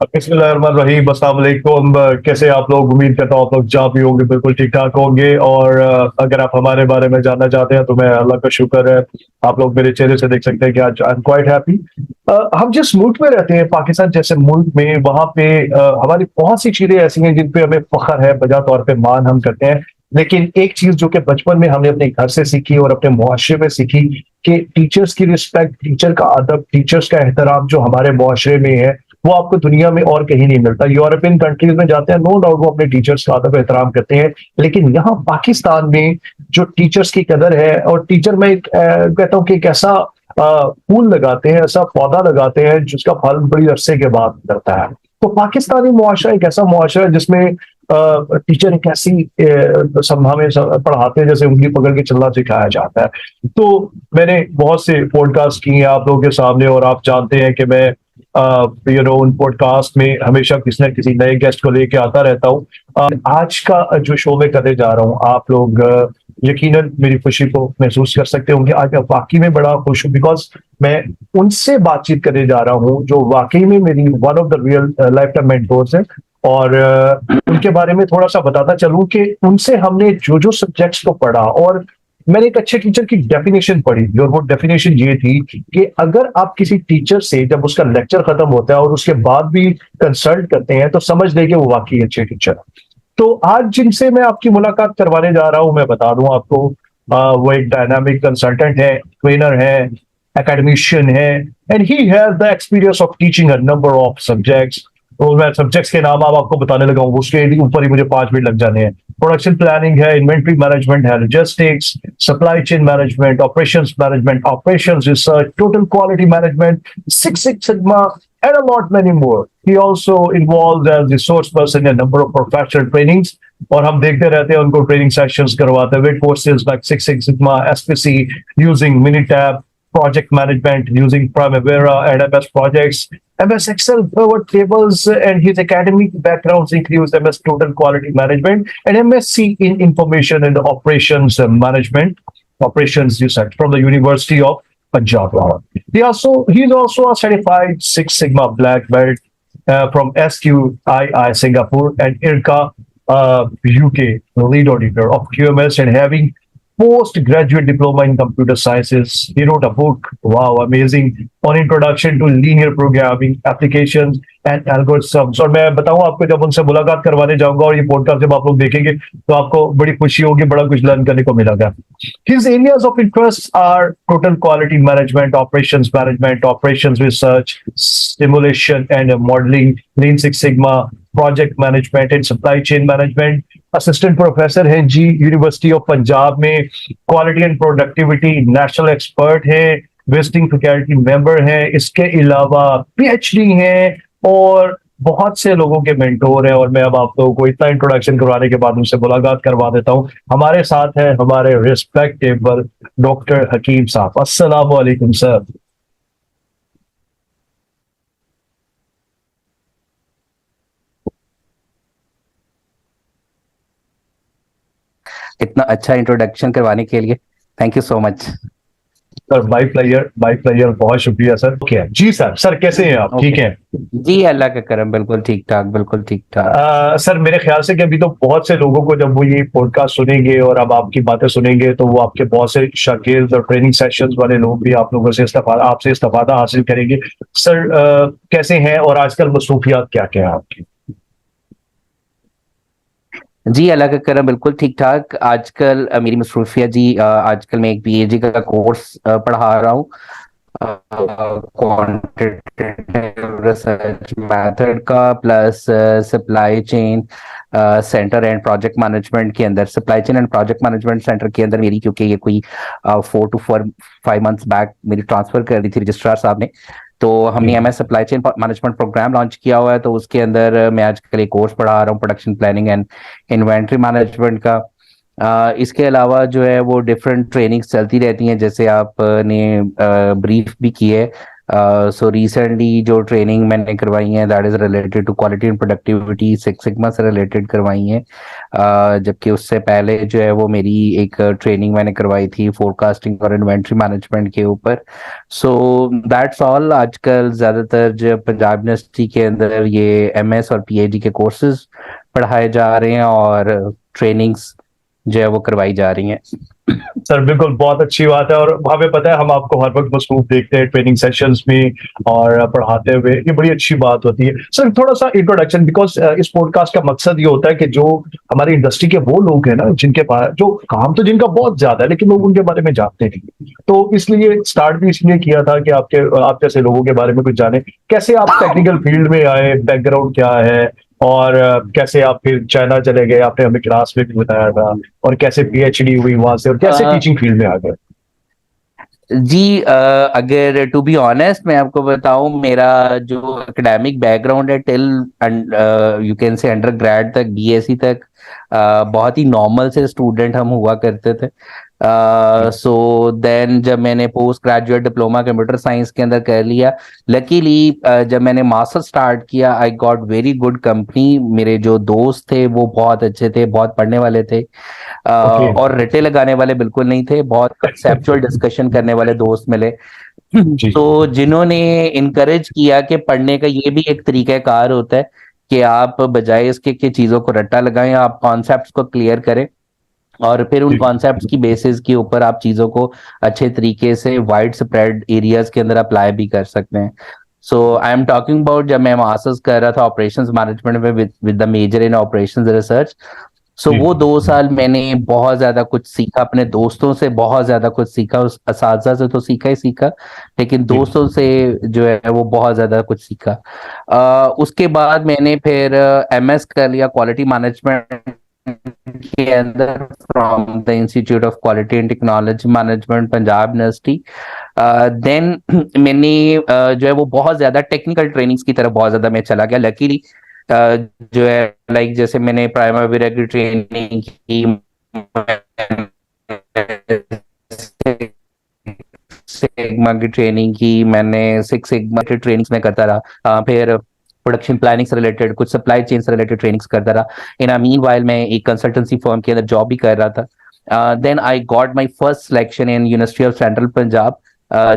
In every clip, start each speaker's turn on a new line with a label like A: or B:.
A: बिस्मिल्लाहिर्रहमानिर्रहीम, अस्सलाम वालेकुम। कैसे आप लोग? उम्मीद करता हूँ आप लोग जहाँ भी होंगे बिल्कुल ठीक ठाक होंगे। और अगर आप हमारे बारे में जानना चाहते हैं तो मैं अल्लाह का शुक्र है, आप लोग मेरे चेहरे से देख सकते हैं कि आज आई एम क्वाइट हैप्पी। हम जिस मुल्क में रहते हैं, पाकिस्तान जैसे मुल्क में, वहाँ पे हमारी बहुत सी चीजें ऐसी हैं जिन पे हमें फख्र है, बजा तौर पे मान हम करते हैं। लेकिन एक चीज जो कि बचपन में हमने अपने घर से सीखी और अपने मुआशरे में सीखी, कि टीचर्स की रिस्पेक्ट, टीचर का अदब, टीचर्स का एहतराम जो हमारे मुआशरे में है, वो आपको दुनिया में और कहीं नहीं मिलता। यूरोपियन कंट्रीज में जाते हैं, नो डाउट वो अपने टीचर्स का अदब एहतराम करते हैं, लेकिन यहाँ पाकिस्तान में जो टीचर्स की कदर है, और टीचर में कहता हूँ कि एक ऐसा फूल लगाते हैं, ऐसा पौधा लगाते हैं जिसका फल बड़ी अरसे के बाद मिलता है। तो पाकिस्तानी मुआशरा एक ऐसा मुआशरा है जिसमें टीचर एक ऐसी हमें पढ़ाते हैं जैसे उंगली पकड़ के चलना सिखाया जाता है। तो मैंने बहुत से पॉडकास्ट किए हैं आप लोगों के सामने, और आप जानते हैं कि मैं उन पॉडकास्ट में हमेशा किसी न किसी नए गेस्ट को लेके आता रहता हूँ। आज का जो शो में करने जा रहा हूँ, आप लोग यकीनन मेरी खुशी को महसूस कर सकते होंगे। आज मैं वाकई में बड़ा खुश हूँ, बिकॉज मैं उनसे बातचीत करने जा रहा हूँ जो वाकई में मेरी one of the real life time mentors है। और उनके बारे में थोड़ा सा बताता चलूं कि उनसे हमने जो जो सब्जेक्ट्स को पढ़ा, और मैंने एक अच्छे टीचर की डेफिनेशन पढ़ी थी, और वो डेफिनेशन ये थी कि अगर आप किसी टीचर से जब उसका लेक्चर खत्म होता है और उसके बाद भी कंसल्ट करते हैं, तो समझ लें कि वो वाकई अच्छे टीचर है। तो आज जिनसे मैं आपकी मुलाकात करवाने जा रहा हूं, मैं बता दूं आपको, वो एक डायनामिक कंसल्टेंट है, ट्रेनर है, एकेडमिशियन है, and he has the experience of teaching a number of subjects. तो मैं सब्जेक्ट्स के नाम अब आपको बताने लगा हूँ, उसके ऊपर ही मुझे 5 मिनट लग जाने हैं। प्रोडक्शन प्लानिंग है, इन्वेंट्री मैनेजमेंट है, logistics, supply chain management, management, operations research, total quality management, six six sigma, and a lot many more. He also involved as resource person in a number of professional trainings, और हम देखते रहते हैं उनको training sessions करवाते हैं with courses like six six sigma, SPC, using Minitab, project management using Primavera and MS projects, MS Excel pivot tables, and his academic backgrounds includes MS Total Quality Management and MSc in Information and Operations Management, operations you said, from the University of Punjab. He's also a certified Six Sigma black belt from SQII Singapore and IRCA UK lead auditor of QMS, and having postgraduate diploma in computer sciences. He wrote a book, wow, amazing, on introduction to linear programming applications and algorithms. और मैं बताऊं आपको, जब उनसे मुलाकात करवाने जाऊंगा और ये पॉडकास्ट जब आप लोग देखेंगे, तो आपको बड़ी खुशी होगी, बड़ा कुछ लर्न करने को मिलेगा। His areas of interest are total quality management, operations research, simulation and modeling, Lean Six Sigma, project management and supply chain management। Assistant professor हैं जी यूनिवर्सिटी ऑफ पंजाब में, quality and productivity national expert हैं, visiting faculty member हैं, इसके अलावा PhD हैं, और बहुत से लोगों के मेंटोर हैं। और मैं अब आप लोगों को इतना इंट्रोडक्शन करवाने के बाद उनसे मुलाकात करवा देता हूं। हमारे साथ है हमारे रिस्पेक्टेबल डॉक्टर हकीम साहब। अस्सलाम वालेकुम सर।
B: इतना अच्छा इंट्रोडक्शन करवाने के लिए thank you so much
A: sir. By player, बहुत शुक्रिया सर। ओके जी सर। सर कैसे हैं आप? ठीक हैं
B: जी, अल्लाह का करम, बिल्कुल ठीक ठाक, बिल्कुल ठीक ठाक।
A: सर मेरे ख्याल से कि अभी तो बहुत से लोगों को जब वो ये पॉडकास्ट सुनेंगे और अब आपकी बातें सुनेंगे, तो वो आपके बहुत से शागिर्द और ट्रेनिंग सेशंस वाले लोग भी आप लोगों से आपसे इस्तेफादा हासिल करेंगे। सर कैसे हैं, और आजकल मसरूफियात क्या क्या है आपकी?
B: जी, अल्लाह का करम, बिल्कुल ठीक ठाक। आजकल मेरी मसरूफियत जी, आजकल मैं एक पीएचडी का कोर्स पढ़ा रहा हूँ, क्वांटिटेटिव रिसर्च मेथड का, plus supply chain centre and project management के अंदर। Supply chain and project management centre के अंदर मेरी, क्योंकि ये कोई 4 to 5 months बैक मेरी ट्रांसफर कर दी थी रजिस्ट्रार साहब ने, तो हमने MS supply chain management programme launch किया हुआ है। तो उसके अंदर मैं आजकल एक कोर्स पढ़ा रहा हूँ production planning and inventory management का। इसके अलावा जो है वो डिफरेंट ट्रेनिंग्स चलती रहती हैं, जैसे आपने ब्रीफ भी की है सो रिसेंटली जो ट्रेनिंग मैंने करवाई है that is related to quality and productivity, six sigma से रिलेटेड करवाई है। जबकि उससे पहले जो है वो मेरी एक ट्रेनिंग मैंने करवाई थी फोरकास्टिंग और इन्वेंट्री मैनेजमेंट के ऊपर। So that's all. आजकल ज्यादातर जो पंजाब यूनिवर्सिटी के अंदर ये एमएस और पीएचडी के कोर्सेज पढ़ाए जा रहे हैं और ट्रेनिंग्स जो है वो करवाई जा रही हैं।
A: सर बिल्कुल बहुत अच्छी बात है, और हमें पता है हम आपको हर वक्त मसरूफ देखते हैं ट्रेनिंग सेशंस में और पढ़ाते हुए, ये बड़ी अच्छी बात होती है। सर थोड़ा सा इंट्रोडक्शन, बिकॉज इस पॉडकास्ट का मकसद ये होता है कि जो हमारी इंडस्ट्री के वो लोग हैं ना जिनके पास जो काम तो जिनका बहुत ज्यादा है लेकिन लोग उनके बारे में जानते नहीं, तो इसलिए स्टार्ट भी इसलिए किया था कि आप जैसे लोगों के बारे में कुछ जाने, कैसे आप टेक्निकल फील्ड में आए, बैकग्राउंड क्या है, और कैसे आप फिर चाइना चले गए, आपने हमें क्लास में भी बताया था, और कैसे पीएचडी हुई वहां से, और कैसे टीचिंग फील्ड में आ गए।
B: जी अगर टू बी ऑनेस्ट मैं आपको बताऊं, मेरा जो एकेडमिक बैकग्राउंड है टिल यू कैन से अंडर ग्रेड तक, बीएससी तक बहुत ही नॉर्मल से स्टूडेंट हम हुआ करते थे। सो देन जब मैंने post graduate diploma computer science के अंदर कर लिया, लकीली जब मैंने मास्टर स्टार्ट किया आई गॉट वेरी गुड कंपनी। मेरे जो दोस्त थे वो बहुत अच्छे थे, बहुत पढ़ने वाले थे, और रटे लगाने वाले बिल्कुल नहीं थे, बहुत कंसेप्चुअल डिस्कशन करने वाले दोस्त मिले। तो जिन्होंने इनकरेज किया कि पढ़ने का ये भी एक तरीकाकार होता है कि आप बजाय इसके कि चीजों को रट्टा लगाएं, आप कॉन्सेप्ट्स को क्लियर करें और फिर उन कॉन्सेप्ट्स की बेसिस के ऊपर आप चीजों को अच्छे तरीके से वाइड स्प्रेड एरियाज के अंदर अप्लाई भी कर सकते हैं। So I am talking about जब मैं मास्टर्स कर रहा था ऑपरेशंस मैनेजमेंट में with the major in operations research. So वो 2 साल मैंने बहुत ज्यादा कुछ सीखा, अपने दोस्तों से बहुत ज्यादा कुछ सीखा, उस असातिज़ा से तो सीखा ही सीखा, लेकिन दोस्तों से जो है वो बहुत ज्यादा कुछ सीखा। उसके बाद मैंने फिर एमएस कर लिया क्वालिटी मैनेजमेंट के अंदर from the institute of quality and technology management Punjab university. Then मैंने जो है वो बहुत ज्यादा टेक्निकल ट्रेनिंग्स की तरफ बहुत ज्यादा मैं चला गया। लकीली जो है लाइक जैसे मैंने प्राइमरी की ट्रेनिंग की, सिग्मा की ट्रेनिंग की, मैंने सिक्स सिग्मा की ट्रेनिंग्स में करता रहा, फिर प्रोडक्शन प्लानिंग से रिलेटेड कुछ सप्लाई चेन से रिलेटेड ट्रेनिंग्स करता रहा। इन मीन वाइल मैं एक कंसल्टेंसी फर्म के अंदर जॉब भी कर रहा था। Then I got my first selection in university of central Punjab,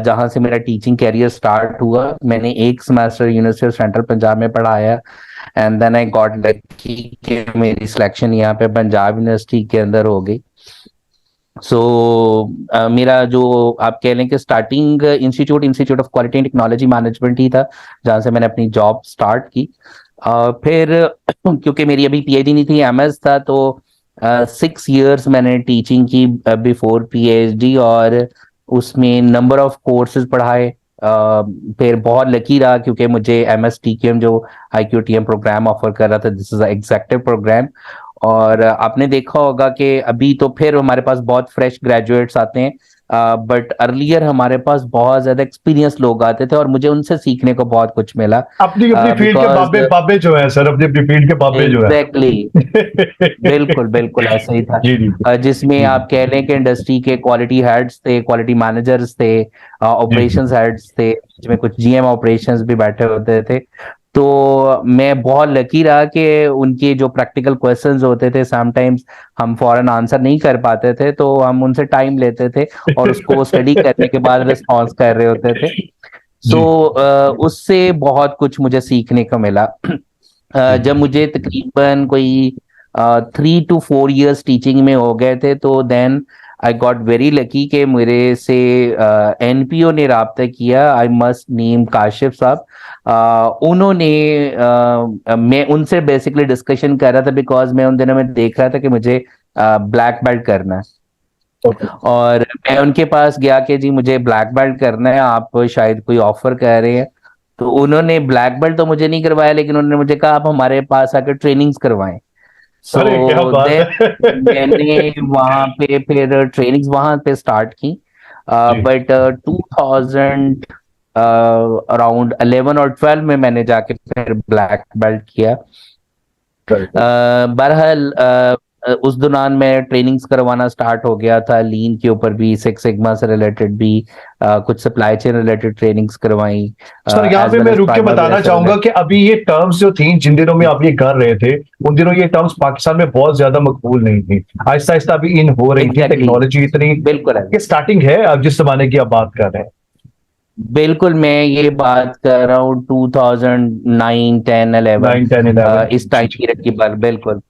B: जहां से मेरा टीचिंग कैरियर स्टार्ट हुआ। मैंने एक semester university of central Punjab में पढ़ाया and then I got lucky कि मेरी सिलेक्शन यहाँ पे पंजाब यूनिवर्सिटी के अंदर हो गई। सो मेरा जो आप कह लें कि starting institute of quality and technology management ही था, जहां से मैंने अपनी जॉब स्टार्ट की। फिर क्योंकि मेरी अभी पीएचडी नहीं थी, एमएस था, तो 6 इयर्स मैंने टीचिंग की बिफोर पीएचडी, और उसमें नंबर ऑफ कोर्सेज पढ़ाए। फिर बहुत लकी रहा क्योंकि मुझे एमएस टीक्यूएम जो आईक्यूटीएम प्रोग्राम ऑफर कर रहा था, दिस इज एग्जेक्टिव प्रोग्राम। और आपने देखा होगा कि अभी तो फिर हमारे पास बहुत फ्रेश ग्रेजुएट्स आते हैं, बट अर्लियर हमारे पास बहुत ज्यादा एक्सपीरियंस लोग आते थे और मुझे उनसे सीखने को बहुत कुछ मिला।
A: अपनी अपनी फील्ड के बाबे जो है सर, अपनी अपनी फील्ड के बाबे जो है।
B: एग्जैक्टली बिल्कुल बिल्कुल ऐसा ही था। जिसमें आप कह लें कि इंडस्ट्री के क्वालिटी हेड्स थे, क्वालिटी मैनेजर्स थे, ऑपरेशंस हेड्स थे, जिसमें कुछ जीएम ऑपरेशंस भी बैठे होते थे। तो मैं बहुत लकी रहा कि उनके जो प्रैक्टिकल क्वेश्चंस होते थे समटाइम्स हम फौरन आंसर नहीं कर पाते थे, तो हम उनसे टाइम लेते थे और उसको स्टडी करने के बाद रिस्पॉन्स कर रहे होते थे। सो उससे बहुत कुछ मुझे सीखने को मिला। जब मुझे तकरीबन कोई 3 to 4 years टीचिंग में हो गए थे, तो then I got very lucky कि मेरे से एनपीओ ने राब्ता किया। आई मस्ट नेम काशिफ साहब। उन्होंने मैं उनसे बेसिकली डिस्कशन कर रहा था बिकॉज मैं उन दिनों में देख रहा था कि मुझे ब्लैक बेल्ट करना है। और मैं उनके पास गया कि जी मुझे ब्लैक बेल्ट करना है, आप शायद कोई ऑफर कर रहे हैं। तो उन्होंने ब्लैक बेल्ट तो मुझे नहीं करवाया, लेकिन उन्होंने मुझे कहा आप हमारे पास आकर ट्रेनिंग्स करवाएं। सो मैंने वहां पे फिर ट्रेनिंग्स वहां पे स्टार्ट की। बट 2000 अराउंड 11 और 12 में मैंने जाके फिर ब्लैक बेल्ट किया। बहरहाल उस दौरान मैं ट्रेनिंग्स करवाना स्टार्ट हो गया था, लीन के ऊपर भी, सिक्स सिग्मा से रिलेटेड भी, कुछ सप्लाई चेन रिलेटेड ट्रेनिंग्स करवाई,
A: सर यहाँ
B: एज
A: पे
B: वेल
A: मैं
B: एज
A: रुक के
B: प्राइमर
A: बताना चाहूंगा कि अभी ये टर्म्स जो थी जिन दिनों में आप ये कर रहे थे, उन दिनों ये टर्म्स पाकिस्तान में बहुत ज्यादा मकबूल नहीं थी। आहिस्ता आहिस्ता अभी इन हो रही थी,
B: एग्जैक्टली,
A: टेक्नोलॉजी इतनी
B: बिल्कुल है,
A: ये स्टार्टिंग है अब जिस जमाने की आप बात कर रहे हैं।
B: बिल्कुल। मैं ये बात कर रहा हूँ 2009, 10, 11,
A: 9, 10, 11
B: इस टाइम
A: जी
B: पीरियड की बात, बिल्कुल।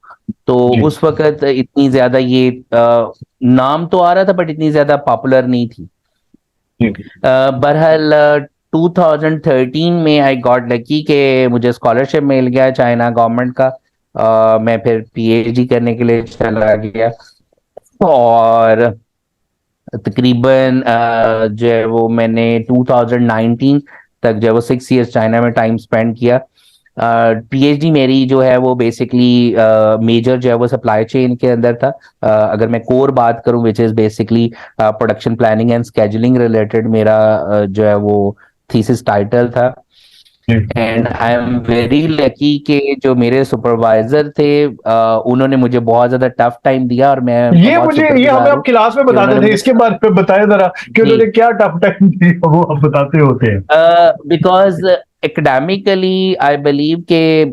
B: तो
A: जी
B: उस वक्त इतनी ज्यादा ये नाम तो आ रहा था बट इतनी ज्यादा पॉपुलर नहीं थी।
A: जी
B: बहरहाल 2013 में आई गॉट लकी कि मुझे स्कॉलरशिप मिल गया चाइना गवर्नमेंट का। मैं फिर पीएचडी करने के लिए चला गया, और तकरीबन जो है वो मैंने 2019 तक जो है वो 6 इयर्स चाइना में टाइम स्पेंड किया। पीएचडी मेरी जो है वो बेसिकली मेजर जो है वो सप्लाई चेन के अंदर था। अगर मैं कोर बात करूं which is basically production planning and scheduling related, मेरा जो है वो थीसिस टाइटल था।
A: जी।
B: And I am very lucky कि जो मेरे सुपरवाइजर थे उन्होंने मुझे बहुत ज्यादा टफ टाइम दिया, और मैं
A: ये
B: बहुत
A: मुझे ये हमें
B: शुक्रगुजार
A: आप
B: हूँ
A: क्लास में
B: कि
A: बताते
B: उन्होंने
A: थे,
B: मुझे।
A: इसके बारे में बताया जरा कि
B: जी,
A: उन्होंने क्या टफ टाइम दिया, वो आप बताते होते हैं।
B: बिकॉज एकेडमिकली आई बिलीव के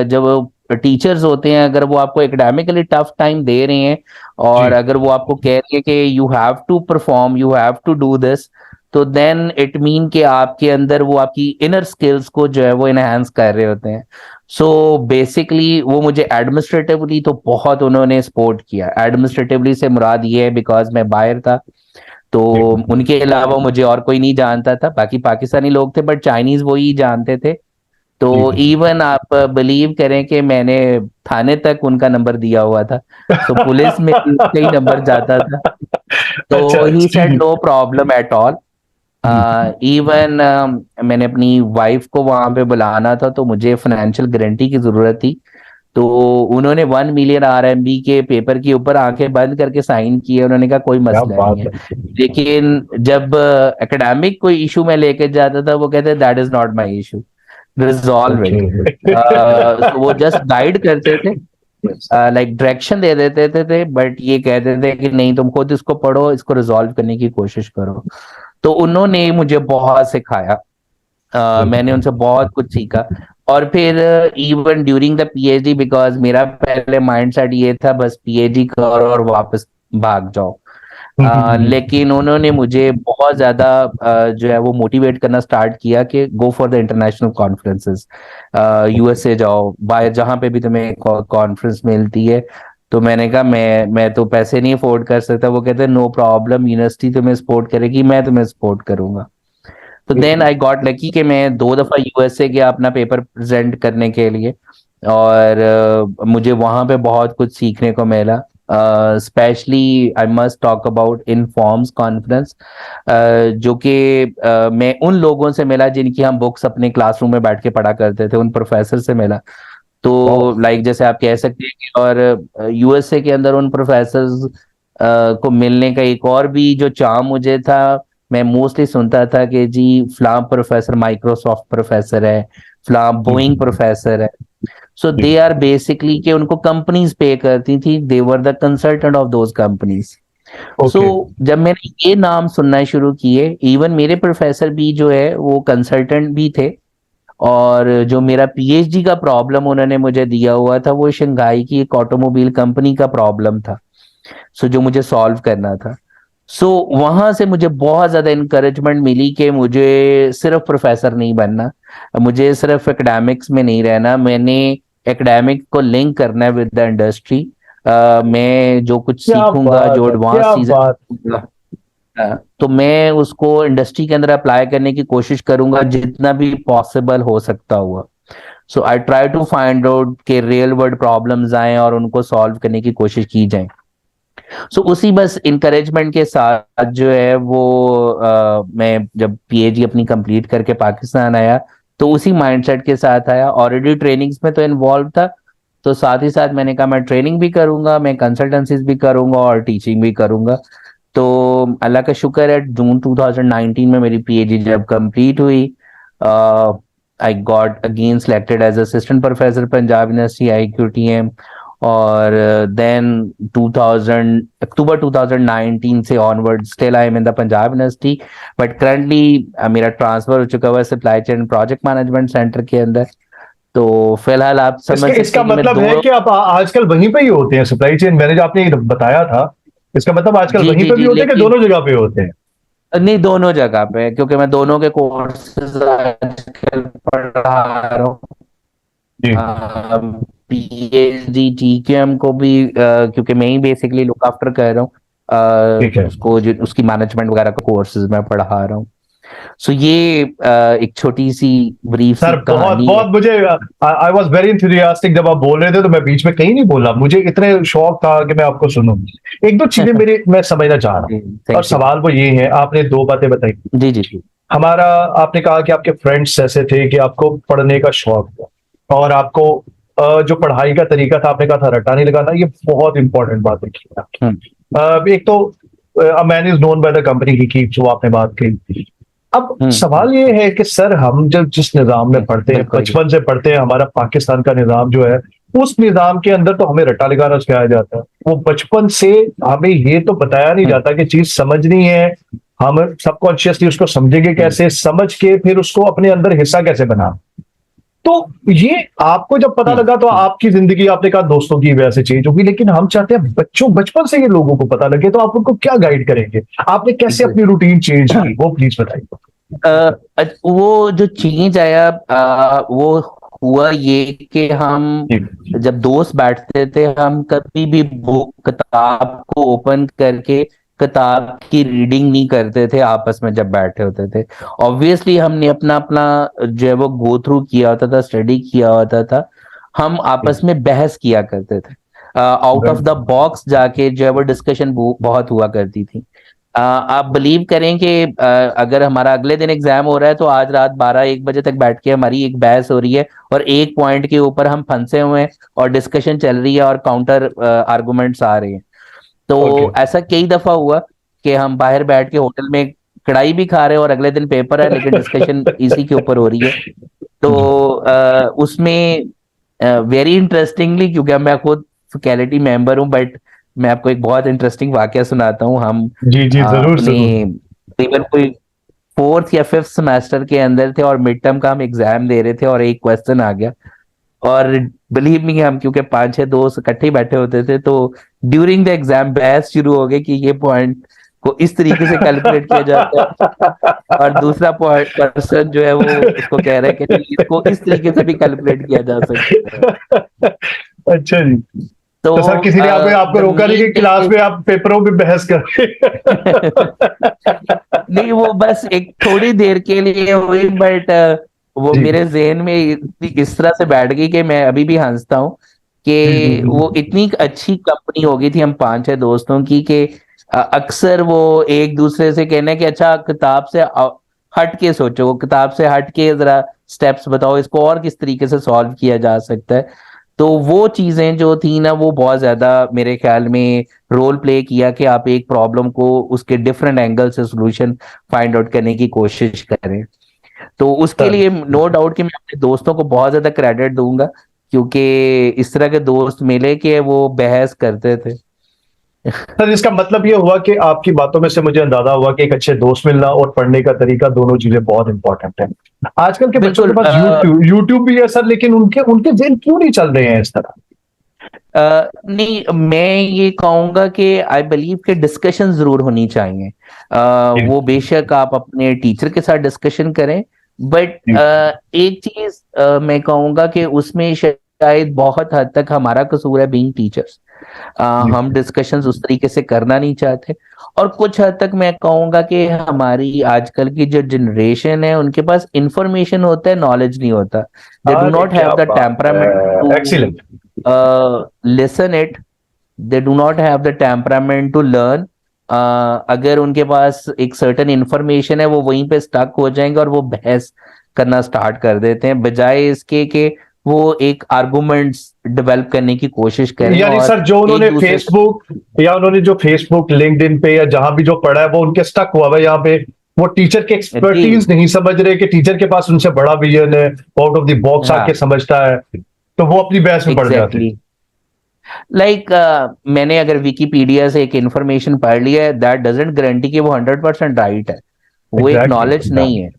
B: जब टीचर्स होते हैं, अगर वो आपको एकेडमिकली टफ टाइम दे रहे हैं और
A: जी
B: अगर वो आपको कह रहे हैं कि you have to perform, you have to do this, तो देन इट मीन कि आपके अंदर वो आपकी इनर स्किल्स को जो है वो इनहेंस कर रहे होते हैं। सो बेसिकली वो मुझे एडमिनिस्ट्रेटिवली तो बहुत उन्होंने सपोर्ट किया। एडमिनिस्ट्रेटिवली से मुराद ये है बिकॉज मैं बाहर था, तो
A: जी
B: उनके अलावा मुझे और कोई नहीं जानता था। बाकी पाकिस्तानी लोग थे बट चाइनीज वो ही जानते थे। तो
A: जी
B: इवन आप बिलीव करें कि मैंने थाने तक उनका नंबर दिया हुआ था, सो पुलिस में भी उसका ही नंबर जाता था। तो
A: अच्छा
B: ही
A: जी
B: said no problem at all.
A: जी
B: इवन मैंने अपनी वाइफ को वहां पे बुलाना था, तो मुझे फाइनेंशियल गारंटी की जरूरत थी। तो उन्होंने 1 मिलियन RMB के पेपर के ऊपर आंखें बंद करके साइन किए। उन्होंने कहा कोई
A: क्या
B: मसला नहीं
A: बात
B: है।
A: है।
B: लेकिन जब एकेडमिक कोई इशू में लेके जाता था, वो कहते that is not my issue, resolve
A: okay
B: it. तो वो जस्ट गाइड करते थे, लाइक डायरेक्शन दे देते थे, बट ये कहते थे कि नहीं, तुम खुद इसको पढ़ो, इसको रिजॉल्व करने की कोशिश करो। तो उन्होंने मुझे बहुत सिखाया। मैंने उनसे बहुत कुछ सीखा। और फिर even during the PhD, because मेरा पहले माइंडसेट ये था बस पीएचडी करो और वापस भाग जाओ। लेकिन उन्होंने मुझे बहुत ज्यादा जो है वो मोटिवेट करना स्टार्ट किया कि go for the international conferences, USA जाओ, बाहर जहां पे भी तुम्हें कॉन्फ्रेंस मिलती है। तो मैंने कहा मैं तो पैसे नहीं अफोर्ड कर सकता। वो कहते हैं नो प्रॉब्लम, यूनिवर्सिटी तुम्हें सपोर्ट करेगी, मैं तुम्हें सपोर्ट करूंगा। तो देन आई गॉट लकी कि मैं 2 दफा यूएसए गया अपना पेपर प्रेजेंट करने के लिए, और मुझे वहां पे बहुत कुछ सीखने को मिला। Specially I must talk about informs conference, जो कि मैं उन लोगों से मिला जिनकी हम बुक्स अपने क्लासरूम में बैठ के पढ़ा करते थे, उन प्रोफेसर से मिला। तो लाइक जैसे आप कह सकते हैं कि, और यूएसए के अंदर उन प्रोफेसर्स को मिलने का एक और भी जो चार्म मुझे था, मैं मोस्टली सुनता था कि जी फलां प्रोफेसर माइक्रोसॉफ्ट प्रोफेसर है, फलां बोइंग प्रोफेसर है। सो दे आर बेसिकली कि उनको कंपनीज पे करती थी, they were the consultant of those companies. So
A: okay
B: जब मैंने ये नाम सुनना शुरू किए, इवन मेरे प्रोफेसर भी जो है वो कंसल्टेंट भी थे, और जो मेरा पीएचडी का प्रॉब्लम उन्होंने मुझे दिया हुआ था वो शंघाई की एक ऑटोमोबाइल कंपनी का प्रॉब्लम था, सो जो मुझे सॉल्व करना था। सो वहां से मुझे बहुत ज्यादा इंकरेजमेंट मिली कि मुझे सिर्फ प्रोफेसर नहीं बनना, मुझे सिर्फ एकेडमिक्स में नहीं रहना, मैंने एकेडमिक को लिंक करना है विद द इंडस्ट्री। मैं जो कुछ
A: क्या
B: सीखूंगा, जो
A: बात है,
B: एडवांस
A: क्या
B: चीजें
A: बात।
B: सीखूंगा, तो मैं उसको इंडस्ट्री के अंदर अप्लाई करने की कोशिश करूंगा जितना भी पॉसिबल हो सकता हुआ। So I try to find out के रियल वर्ल्ड प्रॉब्लम्स आए और उनको सॉल्व करने की कोशिश की जाए। सो उसी बस इंकरेजमेंट के साथ जो है वो मैं जब पीएचडी अपनी कंप्लीट करके पाकिस्तान आया, तो उसी माइंडसेट के साथ आया। ऑलरेडी ट्रेनिंग्स में तो इन्वॉल्व था, तो साथ ही साथ मैंने कहा मैं ट्रेनिंग भी करूंगा, मैं कंसल्टेंसीज भी करूंगा और टीचिंग भी करूंगा। तो अल्लाह का शुक्र है, जून 2019 में मेरी पीएचडी जब कंप्लीट हुई, I got again selected as assistant professor Punjab university IQTM। और देन 2000 अक्टूबर 2019 से onward still I am in the Punjab university, but currently मेरा ट्रांसफर हो चुका हुआ है supply chain project management centre के अंदर। तो फिलहाल आप समझ सकते
A: इसका
B: हैं कि मैं
A: मतलब है
B: दो।
A: कि आप आजकल वहीं पे ही होते हैं, सप्लाई चेन मैनेजर आपने ये बताया था, इसका मतलब आजकल
B: जी
A: वहीं
B: जी
A: पे भी
B: जी,
A: होते हैं कि
B: लेकिन
A: दोनों जगह पे होते हैं?
B: नहीं, दोनों जगह पे, क्योंकि मैं दोनों के कोर्सेज आजकल पढ़ा रहा हूँ।
A: जी।
B: पीएचडी टीकेएम को भी क्योंकि मैं ही बेसिकली लुक आफ्टर कर रहा हूँ
A: ठीक है
B: उसको, जो उसकी मैनेजमेंट वगैरह का कोर्सेज मैं पढ़ा रहा हूँ। सो ये एक छोटी सी ब्रीफ सी
A: सर, बहुत
B: कहानी है।
A: बहुत मुझे आई वॉज वेरी इंथुजियास्टिक जब आप बोल रहे थे, तो मैं बीच में कहीं नहीं बोला, मुझे इतने शौक था कि मैं आपको सुनूं। एक दो चीजें मेरी मैं समझना चाह रहा हूँ, और
B: थैंक यू।
A: सवाल वो ये है, आपने दो बातें बताई।
B: जी जी जी।
A: हमारा, आपने कहा कि आपके फ्रेंड्स ऐसे थे कि आपको पढ़ने का शौक था, और आपको जो पढ़ाई का तरीका था, आपने कहा था रट्टा नहीं लगाना, ये बहुत इंपॉर्टेंट बात है
B: हम्म
A: आपकी। एक तो a man is known by the company he keeps, जो आपने बात कही। अब सवाल ये है कि सर, हम जब जिस निजाम में पढ़ते हैं,
B: बिल्कुल जी।
A: बचपन से पढ़ते हैं, हमारा पाकिस्तान का निजाम जो है, उस निजाम के अंदर तो हमें रट्टा लगाना सिखाया जाता है। वो बचपन से हमें ये तो बताया नहीं
B: हम्म
A: जाता कि चीज समझनी है, हम सबकॉन्शियसली उसको समझेंगे
B: हम्म
A: कैसे, समझ के फिर उसको अपने अंदर हिस्सा कैसे बना। तो ये आपको जब पता लगा तो
B: हम्म।
A: आपकी जिंदगी, आपने कहा दोस्तों की वजह से चेंज होगी, लेकिन हम चाहते हैं बच्चों बचपन से ये लोगों को पता लगे, तो आप उनको क्या गाइड करेंगे? आपने कैसे अपनी रूटीन चेंज की, वो प्लीज बताइए।
B: वो जो चेंज आया वो हुआ ये कि हम
A: जी।
B: जब दोस्त बैठते थे, हम कभी भी बुक किताब को ओपन करके किताब की रीडिंग नहीं करते थे आपस में जब बैठे होते थे। ऑब्वियसली हमने अपना अपना जो है वो गो थ्रू किया होता था, स्टडी किया होता था। हम आपस में बहस किया करते थे, आउट ऑफ द बॉक्स जाके जो है वो डिस्कशन बहुत हुआ करती थी। आप बिलीव करें कि अगर हमारा अगले दिन एग्जाम हो रहा है तो आज रात 12-1 बजे तक बैठ के हमारी एक बहस हो रही है, और एक पॉइंट के ऊपर हम फंसे हुए हैं और डिस्कशन चल रही है और काउंटर आर्गुमेंट्स आ रहे हैं।
A: ओके।
B: तो ऐसा कई दफा हुआ कि हम बाहर बैठ के होटल में कढ़ाई भी खा रहे हैं और अगले दिन पेपर है, लेकिन डिस्कशन इसी के ऊपर हो रही है। तो उसमें वेरी इंटरेस्टिंगली, क्योंकि मैं खुद फैकल्टी मेंबर हूँ, बट मैं आपको एक बहुत इंटरेस्टिंग वाकया सुनाता हूँ। हम
A: जी जी, जरूर
B: अपने
A: जरूर।
B: तकरीबन कोई फोर्थ या फिफ्थ सेमेस्टर के अंदर थे और मिड टर्म का हम एग्जाम दे रहे थे और एक क्वेश्चन आ गया। और बिलीव मी, हम क्योंकि 5-6 दोस्त इकट्ठे ही बैठे होते थे, तो ड्यूरिंग द एग्जाम बहस शुरू हो गई कि ये पॉइंट को इस तरीके से कैलकुलेट किया जाता है, और दूसरा पर्सन जो है वो उसको कह रहा है कि नहीं, इसको इस तरीके से भी कैलकुलेट किया जा सकता है।
A: अच्छा जी।
B: तो
A: तो सर, किसी ने आपको आपको
B: द
A: रोका नहीं कि
B: मेन
A: क्लास
B: थिंग
A: में आप पेपरों पे बहस कर
B: नहीं, वो बस एक थोड़ी देर के लिए हुई, बट वो
A: जी
B: मेरे जहन में इस तरह से बैठ गई कि मैं अभी भी हंसता हूँ
A: जी जी
B: कि
A: जी।
B: वो इतनी अच्छी कंपनी हो गई थी हम 5-6 दोस्तों की कि अक्सर वो एक दूसरे से कहने कि अच्छा किताब से हट के सोचो, किताब से हट के जरा स्टेप्स बताओ, इसको और किस तरीके से सॉल्व किया जा सकता है। तो वो चीजें जो थी ना, वो बहुत ज्यादा मेरे ख्याल में रोल प्ले किया कि आप एक प्रॉब्लम को उसके डिफरेंट एंगल से सॉल्यूशन फाइंड आउट करने की कोशिश करें। तो उसके
A: सर
B: लिए नो डाउट कि मैं अपने दोस्तों को बहुत ज्यादा क्रेडिट दूंगा, क्योंकि इस तरह के दोस्त मिले कि वो बहस करते थे।
A: सर, इसका मतलब ये हुआ कि आपकी बातों में से मुझे अंदाजा हुआ कि एक अच्छे दोस्त मिलना और पढ़ने का तरीका, दोनों चीजें बहुत इंपॉर्टेंट है। आजकल के बच्चों के
B: बिल्कुल।
A: पास यूट्यूब भी है सर, लेकिन उनके उनके जेल क्यों नहीं चल रहे हैं इस तरह?
B: नहीं, मैं ये कहूंगा कि आई बिलीव कि डिस्कशन जरूर होनी चाहिए।
A: जी
B: वो बेशक आप अपने टीचर के साथ डिस्कशन करें, बट
A: जी
B: एक चीज मैं कहूंगा कि उसमें शायद बहुत हद तक हमारा कसूर है बीइंग टीचर्स।
A: जी
B: हम डिस्कशंस उस तरीके से करना नहीं चाहते, और कुछ हद तक मैं कहूंगा कि हमारी आजकल की जो जनरेशन है उनके पास इंफॉर्मेशन होता है, नॉलेज नहीं होता। दे डू
A: अरे
B: नॉट
A: क्या
B: हैव द
A: बात है!
B: Temperament to
A: excellent.
B: Listen it, they do not have the temperament to learn. अगर उनके पास एक सर्टेन इंफॉर्मेशन है, वो वहीं पे स्टक हो जाएंगे और वो बहस करना स्टार्ट कर देते हैं, बजाय इसके कि वो एक आर्गुमेंट्स डेवलप करने की कोशिश करें
A: यानी
B: और
A: सर, जो उन्होंने
B: एक दूसरे से।
A: फेसबुक, या उन्होंने जो फेसबुक, लिंक्डइन पे या जहां भी जो पढ़ा है, वो उनके स्टक हुआ है यहाँ पे। वो टीचर के
B: जी।
A: एक्सपर्टीज नहीं समझ रहे कि टीचर के पास उनसे बड़ा विजन है, आउट ऑफ द बॉक्स आके
B: हाँ,
A: समझता है, तो वो अपनी बहस में पड़ जाते हैं।
B: एग्जैक्टली। लाइक मैंने अगर विकिपीडिया से एक इंफॉर्मेशन पढ़ लिया है, दैट डजंट गारंटी कि वो 100% राइट है, वो एक
A: एग्जैक्टली
B: नॉलेज नहीं है।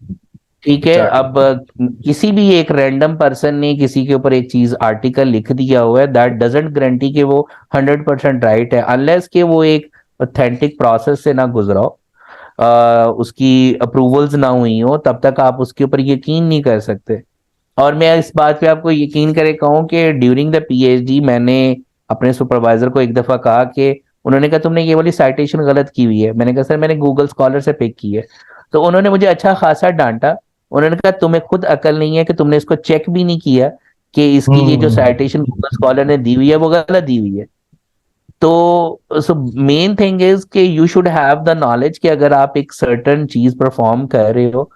B: ठीक है,
A: एग्जैक्टली।
B: अब किसी भी एक रैंडम पर्सन ने किसी के ऊपर एक चीज आर्टिकल लिख दिया हुआ है, दैट डजंट गारंटी कि वो 100% राइट है, अनलेस कि वो एक ऑथेंटिक प्रोसेस से ना गुजरा हो, उसकी अप्रूवल्स ना हुई हो, तब तक आप उसके ऊपर यकीन नहीं कर सकते। और मैं इस बात पे आपको यकीन करे कहूँ कि ड्यूरिंग द पीएचडी मैंने अपने सुपरवाइजर को एक दफा कहा कि, उन्होंने कहा तुमने ये वाली साइटेशन गलत की हुई है। मैंने कहा सर मैंने गूगल स्कॉलर से पिक की है। तो उन्होंने मुझे अच्छा खासा डांटा। उन्होंने कहा तुम्हें खुद अकल नहीं है कि तुमने इसको चेक भी नहीं किया कि इसकी ये जो
A: हम्म।
B: साइटेशन गूगल स्कॉलर ने दी हुई है वो गलत दी हुई है। तो सो मेन थिंग इज कि you should have the knowledge कि अगर आप एक सर्टन चीज परफॉर्म कर रहे हो,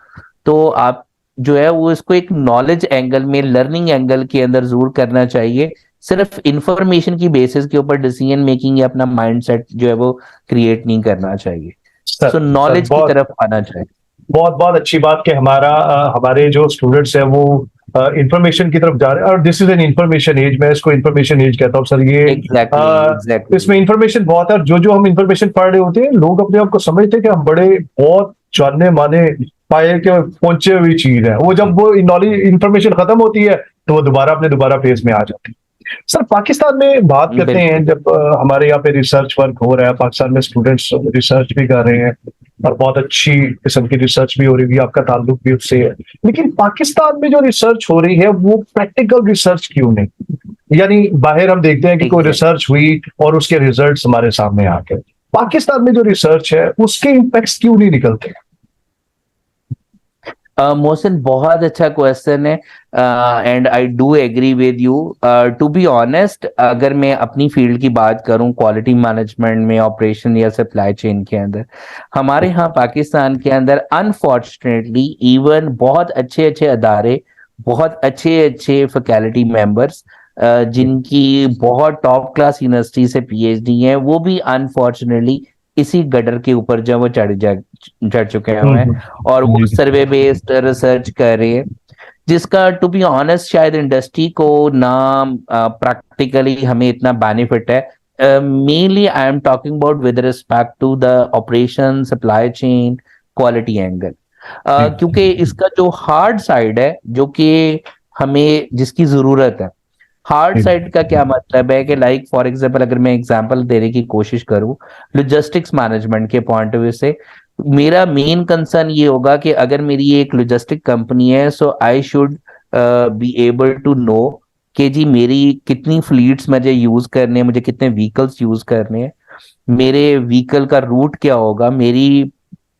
B: तो आप जो है वो इसको एक नॉलेज एंगल में, लर्निंग एंगल के अंदर जरूर करना चाहिए। सिर्फ इंफॉर्मेशन की बेसिस के ऊपर डिसीजन मेकिंग या अपना माइंडसेट जो है वो क्रिएट नहीं करना चाहिए। सो
A: सर सर
B: नॉलेज की
A: बहुत
B: तरफ आना चाहिए।
A: बहुत बहुत अच्छी बात कि हमारे जो स्टूडेंट्स हैं वो इंफॉर्मेशन की तरफ जा रहे हैं, और this is an information age, मैं इसको इंफॉर्मेशन एज कहता हूँ सर। ये
B: एग्जैक्टली
A: इसमें
B: एग्जैक्टली।
A: इंफॉर्मेशन बहुत है, और जो जो हम इंफॉर्मेशन पढ़ रहे होते हैं, लोग अपने आप को समझते हैं कि हम बड़े बहुत जानने माने पाए के पहुंचे हुई चीज है। वो जब वो नॉलेज इंफॉर्मेशन खत्म होती है तो वो दोबारा फेज में आ जाती है। सर पाकिस्तान में बात करते
B: बिल्कुल।
A: हैं, जब हमारे यहाँ पे रिसर्च वर्क हो रहा है, पाकिस्तान में स्टूडेंट्स रिसर्च भी कर रहे हैं और बहुत अच्छी किस्म की रिसर्च भी हो रही है, आपका ताल्लुक भी उससे है, लेकिन पाकिस्तान में जो रिसर्च हो रही है वो प्रैक्टिकल रिसर्च क्यों नहीं? यानी बाहर हम देखते हैं कि कोई
B: एग्जैक्ट
A: रिसर्च हुई और उसके रिजल्ट्स हमारे सामने आ गए, पाकिस्तान में जो रिसर्च है उसके इम्पैक्ट्स क्यों नहीं निकलते?
B: मोहसिन बहुत अच्छा क्वेश्चन है, and I do agree with you. To be honest, अगर मैं अपनी फील्ड की बात करूं, क्वालिटी मैनेजमेंट में, ऑपरेशन या सप्लाई चेन के अंदर, हमारे यहाँ पाकिस्तान के अंदर अनफॉर्चुनेटली इवन बहुत अच्छे अच्छे अदारे, बहुत अच्छे अच्छे फैकल्टी मेंबर्स जिनकी बहुत टॉप क्लास यूनिवर्सिटी से पीएचडी है, वो भी अनफॉर्चुनेटली इसी गडर के ऊपर जो है वो चढ़ चुके हैं, और वो
A: जी जी।
B: सर्वे बेस्ड रिसर्च कर रही है, जिसका टू बी ऑनेस्ट शायद इंडस्ट्री को ना प्रैक्टिकली हमें इतना बेनिफिट है। Mainly I am talking about with respect to the operation, supply chain, quality angle,
A: जी
B: क्योंकि इसका जो हार्ड साइड है, जो कि हमें जिसकी जरूरत है, हार्ड
A: जी
B: साइड का क्या मतलब है कि लाइक फॉर एग्जांपल अगर मैं एग्जांपल देने की कोशिश करूं लॉजिस्टिक्स मैनेजमेंट के पॉइंट ऑफ व्यू से, मेरा मेन कंसर्न ये होगा कि अगर मेरी एक लॉजिस्टिक कंपनी है, so I should be able to know कि जी मेरी कितनी फ्लीट्स मुझे यूज करने हैं, मुझे कितने व्हीकल्स यूज करने हैं, मेरे व्हीकल का रूट क्या होगा, मेरी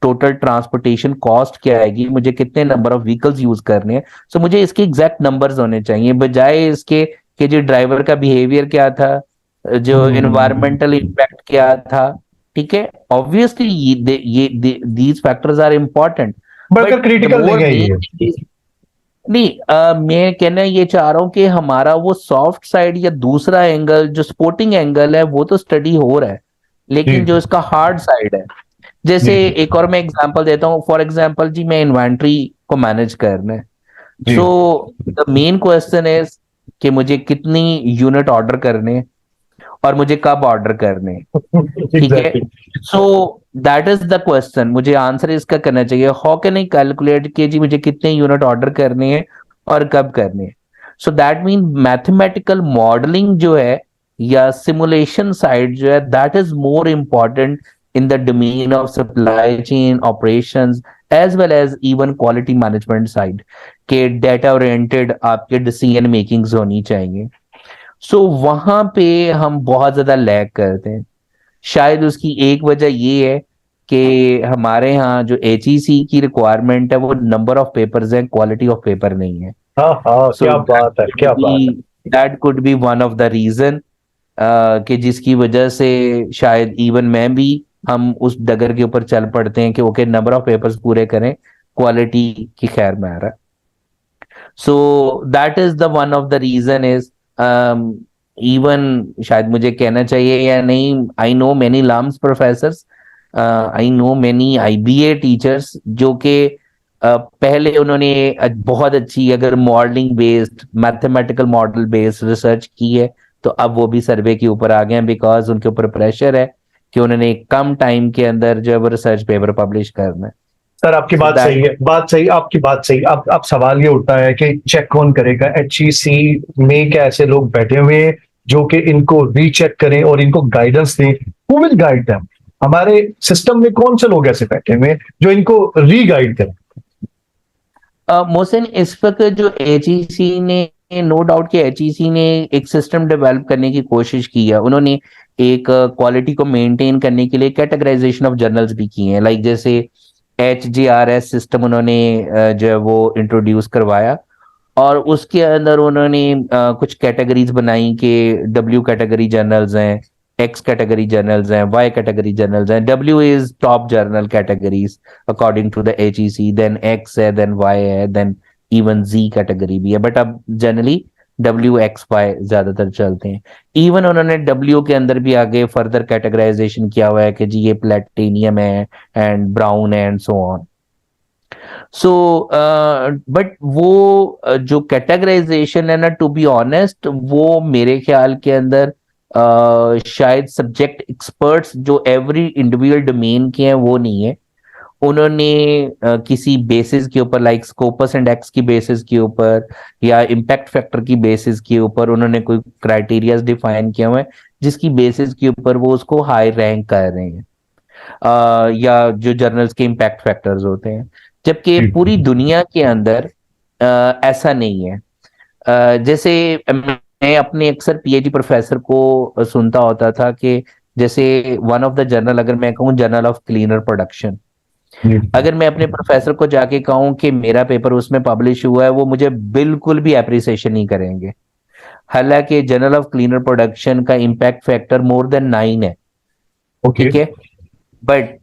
B: टोटल ट्रांसपोर्टेशन कॉस्ट क्या आएगी, मुझे कितने नंबर ऑफ व्हीकल्स यूज करने हैं। सो मुझे इसके एग्जैक्ट नंबर्स होने चाहिए, बजाय इसके कि जो ड्राइवर का बिहेवियर क्या था, जो
A: हम्म।
B: इन्वायरमेंटल इम्पैक्ट क्या था। ठीक है, ऑब्वियसली ये दीज फैक्टर्स आर इम्पोर्टेंट,
A: बढ़कर
B: बट द
A: क्रिटिकल नहीं
B: मोर
A: है ये।
B: मेन, नहीं मैं कहना ये चाह रहा हूँ कि हमारा वो सॉफ्ट साइड या दूसरा एंगल जो सपोर्टिंग एंगल है वो तो स्टडी हो रहा है,
A: जी
B: लेकिन जो इसका हार्ड साइड है, जैसे
A: जी
B: एक और मैं एग्जांपल देता हूँ, फॉर एग्जांपल जी मैं इन्वेंट्री को मैनेज करना है।
A: जी।
B: So the main question is कि मुझे कितनी यूनिट ऑर्डर करने हैं और मुझे कब ऑर्डर करने हैं। ठीक है,
A: exactly.
B: So that is the question, मुझे आंसर इसका करना चाहिए, हाउ कैन आई कैलकुलेट कि जी मुझे कितने यूनिट ऑर्डर करने हैं और कब करने हैं। So that mean mathematical modelling जो है या सिमुलेशन साइड जो है, that is more important in the domain of supply chain operations as well as even quality management side के डेटा ओरिएंटेड आपके डिसीजन मेकिंग्स होनी चाहिए। सो वहां पे हम बहुत ज्यादा लैग करते हैं। शायद उसकी एक वजह ये है कि हमारे यहाँ जो एचईसी की रिक्वायरमेंट है वो नंबर ऑफ पेपर्स है, क्वालिटी ऑफ पेपर नहीं है।
A: हाँ हाँ,
B: सो
A: क्या बात है, क्या बात है।
B: That could be one of the reason कि जिसकी वजह से शायद इवन मैं भी, हम उस डगर के ऊपर चल पड़ते हैं कि ओके नंबर ऑफ पेपर्स पूरे करें, क्वालिटी की खैर में आ रहा है। So that is the one of the reason is even, शायद मुझे कहना चाहिए या नहीं, I know many LUMS professors, I know many IBA teachers जो कि पहले उन्होंने बहुत अच्छी अगर modelling based mathematical model based research की है, तो अब वो भी सर्वे के ऊपर आ गए हैं, बिकॉज उनके ऊपर प्रेशर है कि उन्होंने कम टाइम के अंदर जो है वो रिसर्च पेपर पब्लिश करना है।
A: सर आपकी
B: So
A: बात
B: that
A: सही है, बात सही, आपकी बात सही। अब सवाल ये उठता है कि चेक कौन करेगा? एचईसी में क्या ऐसे लोग बैठे हुए हैं जो कि इनको रीचेक करें और इनको गाइडेंस दें? Who will guide them? हमारे सिस्टम में कौन से लोग ऐसे बैठे हुए हैं जो इनको री गाइड करें?
B: मोहसिन, इस वक्त जो एचईसी ने, नो डाउट कि एचईसी ने एक सिस्टम डेवलप करने की कोशिश की है। उन्होंने एक क्वालिटी को मेंटेन करने के लिए कैटेगराइजेशन ऑफ जर्नल्स भी किए हैं, लाइक जैसे HGRS सिस्टम उन्होंने जो है वो इंट्रोड्यूस करवाया, और उसके अंदर उन्होंने कुछ कैटेगरीज बनाई कि W कैटेगरी जर्नल्स हैं, X कैटेगरी जर्नल्स हैं, Y कैटेगरी जर्नल्स हैं। W is top journal categories according to the HEC, then X है, देन Y है, देन इवन Z कैटेगरी भी है, बट अब जनरली WXY ज्यादातर चलते हैं। इवन उन्होंने W के अंदर भी आगे फर्दर कैटेगराइजेशन किया हुआ है कि जी ये प्लेटिनियम है एंड ब्राउन है and so on. So but वो जो कैटेगराइजेशन है ना, टू बी ऑनेस्ट, वो मेरे ख्याल के अंदर शायद सब्जेक्ट एक्सपर्ट्स जो एवरी इंडिविजुअल डोमेन के हैं वो नहीं है। उन्होंने किसी बेसिस के ऊपर, लाइक स्कोपस इंडेक्स की बेसिस के ऊपर या इम्पैक्ट फैक्टर की बेसिस के ऊपर उन्होंने कोई क्राइटेरियाज डिफाइन किया हुआ है, जिसकी बेसिस के ऊपर वो उसको हाई रैंक कर रहे हैं, या जो जर्नल्स के इम्पैक्ट फैक्टर्स होते हैं। जबकि पूरी दुनिया के अंदर ऐसा नहीं है। जैसे मैं अपने अक्सर पीएचडी प्रोफेसर को सुनता होता था कि जैसे वन ऑफ द जर्नल, अगर मैं कहूँ जर्नल ऑफ क्लीनर प्रोडक्शन, अगर मैं अपने प्रोफेसर को जाके कहूँ कि मेरा पेपर उसमें पब्लिश हुआ है, वो मुझे बिल्कुल भी अप्रिसिएशन नहीं करेंगे। हालांकि जर्नल ऑफ क्लीनर प्रोडक्शन का इम्पैक्ट फैक्टर मोर देन 9 है, ठीक है। But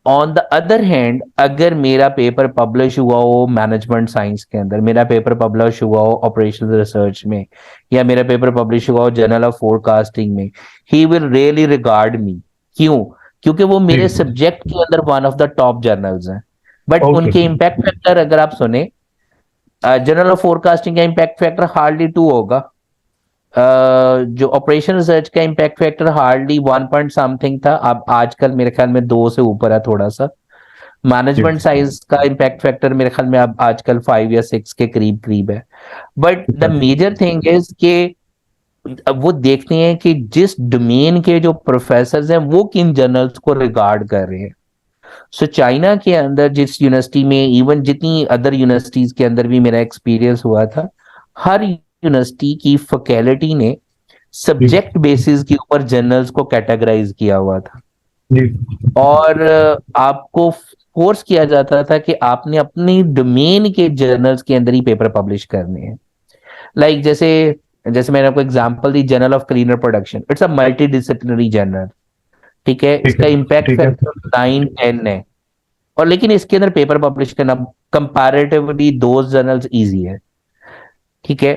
B: on the other hand, अगर मेरा पेपर पब्लिश हुआ हो मैनेजमेंट साइंस के अंदर, मेरा पेपर पब्लिश हुआ हो ऑपरेशनल रिसर्च में, या मेरा पेपर पब्लिश हुआ हो जर्नल ऑफ फोरकास्टिंग में, ही विल रियली रिगार्ड मी। क्यों? क्योंकि वो मेरे सब्जेक्ट के अंदर one of the top journals हैं। बट उनके इम्पैक्ट फैक्टर अगर आप सुने, जर्नल ऑफ फोरकास्टिंग का इम्पैक्ट फैक्टर हार्डली 2 होगा, जो ऑपरेशन रिसर्च का impact factor hardly 1 point something था, अब आजकल मेरे ख्याल में 2 से ऊपर है थोड़ा सा। मैनेजमेंट साइंस का इम्पैक्ट फैक्टर मेरे ख्याल में अब आजकल 5 या 6 के करीब करीब है। But the major thing is के अब वो देखते हैं कि जिस डोमेन के जो प्रोफेसर हैं वो किन जर्नल्स को रिगार्ड कर रहे हैं। सो चाइना के अंदर जिस यूनिवर्सिटी में, इवन जितनी अदर यूनिवर्सिटीज के अंदर भी मेरा एक्सपीरियंस हुआ था, हर यूनिवर्सिटी की फैकल्टी ने सब्जेक्ट बेसिस के ऊपर जर्नल्स को कैटेगराइज किया हुआ था, और आपको फोर्स किया जाता था कि आपने अपनी डोमेन के जर्नल्स के अंदर ही पेपर पब्लिश करने हैं। लाइक जैसे मैंने आपको example the, journal of cleaner production, it's a multi disciplinary journal, ठीक है। इसका इम्पैक्ट फैक्टर 9-10 है, और लेकिन इसके अंदर पेपर पब्लिश करना कंपैरेटिवली दो जर्नल्स इजी है, ठीक है।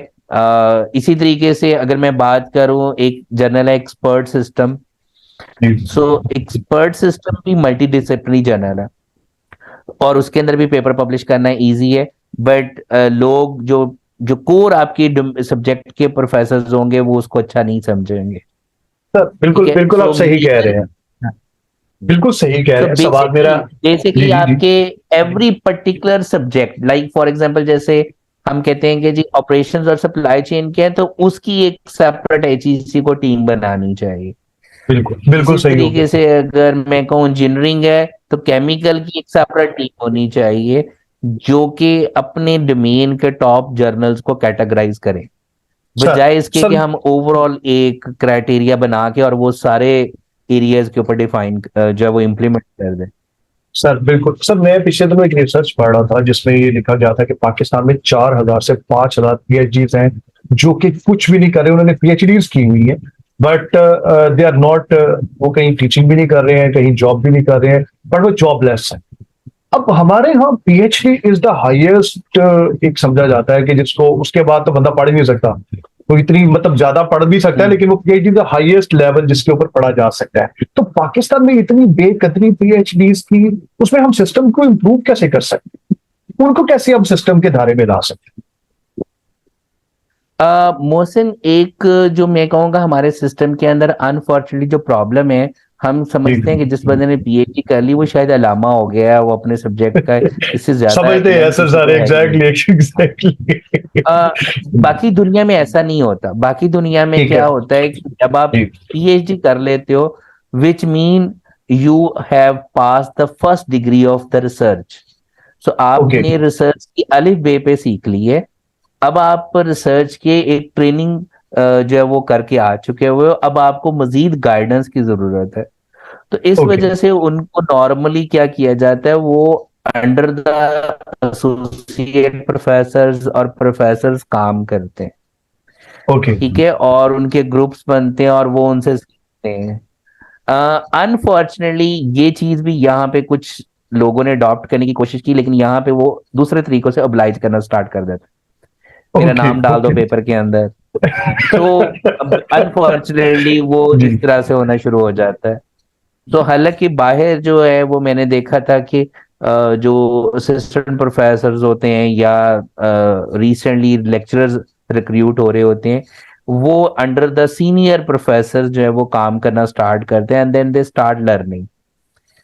B: इसी तरीके से अगर मैं बात करूं, एक जर्नल है एक्सपर्ट सिस्टम। सो एक्सपर्ट सिस्टम भी मल्टी डिसिप्लिनरी जर्नल है, और उसके अंदर भी पेपर पब्लिश करना इजी है। बट लोग जो जो कोर आपकी सब्जेक्ट के प्रोफेसर होंगे वो उसको अच्छा नहीं समझेंगे।
A: सर बिल्कुल बिल्कुल आप सही कह रहे हैं, बिल्कुल सही कह रहे हैं। सवाल मेरा
B: बेसिकली आपके every particular subject, like for example जैसे हम कहते हैं कि जी ऑपरेशंस और सप्लाई चेन के हैं, तो उसकी एक सेपरेट एचईसी को टीम बनानी चाहिए।
A: बिल्कुल बिल्कुल
B: इसी
A: सही
B: तरीके से अगर मैं कहूँ इंजीनियरिंग है, तो केमिकल की एक सेपरेट टीम होनी चाहिए जो कि अपने डोमेन के टॉप जर्नल्स को कैटेगराइज करे, बजाय इसके कि हम ओवरऑल एक क्राइटेरिया बना के और वो सारे एरियाज के ऊपर डिफाइन जो है वो इम्प्लीमेंट कर दे।
A: सर बिल्कुल सर, मैं पिछले दिनों एक रिसर्च पढ़ रहा था जिसमें ये लिखा गया था कि पाकिस्तान में 4000 से 5000 पीएचडीज हैं जो कि कुछ भी नहीं कर रहे, उन्होंने पीएचडीज की हुई है, बट दे आर नॉट, वो कहीं टीचिंग भी नहीं कर रहे हैं, कहीं जॉब भी नहीं कर रहे हैं, बट वो जॉबलेस है। अब हमारे यहाँ पीएचडी इज द हाईएस्ट, एक समझा जाता है कि जिसको उसके बाद तो बंदा पढ़ ही नहीं सकता, वो इतनी मतलब ज्यादा पढ़ भी सकता है, लेकिन वो पीएचडी द हाईएस्ट लेवल जिसके ऊपर पढ़ा जा सकता है। तो पाकिस्तान में इतनी बेकदरी पीएचडीज की, उसमें हम सिस्टम को इम्प्रूव कैसे कर सकते हैं? उनको कैसे हम सिस्टम के धारे में ला सकते हैं?
B: मोहसिन, एक जो मैं कहूँगा हमारे सिस्टम के अंदर अनफॉर्चुनेटली जो प्रॉब्लम है, हम समझते हैं कि जिस बंदे ने पीएचडी कर ली वो शायद अलामा हो गया है, वो अपने सब्जेक्ट का इससे ज्यादा
A: समझते हैं
B: इल्म
A: सर
B: किसी को
A: सारे,
B: है ही नहीं।
A: एग्जैक्टली।
B: अ, बाकी दुनिया में ऐसा नहीं होता। बाकी दुनिया में
A: ठीक है
B: क्या होता है कि जब आप
A: जी।
B: पीएचडी कर लेते हो, which mean you have pass the first degree of the research. So
A: okay
B: आपने रिसर्च की अलिफ बे पे सीख ली है। अब आप रिसर्च के एक ट्रेनिंग जो है वो करके आ चुके हुए हो, अब आपको मजीद गाइडेंस की जरूरत है। तो इस
A: ओके
B: वजह से उनको नॉर्मली क्या किया जाता है, वो अंडर द एसोसिएट प्रोफेसर और प्रोफेसर काम करते हैं।
A: ओके
B: ठीक है, और उनके ग्रुप्स बनते हैं और वो उनसे सीखते हैं। अनफॉर्चुनेटली ये चीज भी यहाँ पे कुछ लोगों ने अडॉप्ट करने की कोशिश की, लेकिन यहाँ पे वो दूसरे तरीकों से oblige करना स्टार्ट कर देते हैं। मेरा
A: ओके
B: नाम डाल दो
A: ओके।
B: पेपर के अंदर। तो अब अनफॉर्चुनेटली वो
A: जी
B: इस तरह से होना शुरू हो जाता है। तो हालांकि बाहर जो है वो मैंने देखा था कि जो असिस्टेंट प्रोफेसर होते हैं या रिसेंटली लेक्चरर्स रिक्रूट हो रहे होते हैं, वो अंडर द सीनियर प्रोफेसर जो है वो काम करना स्टार्ट करते हैं, and then they start learning.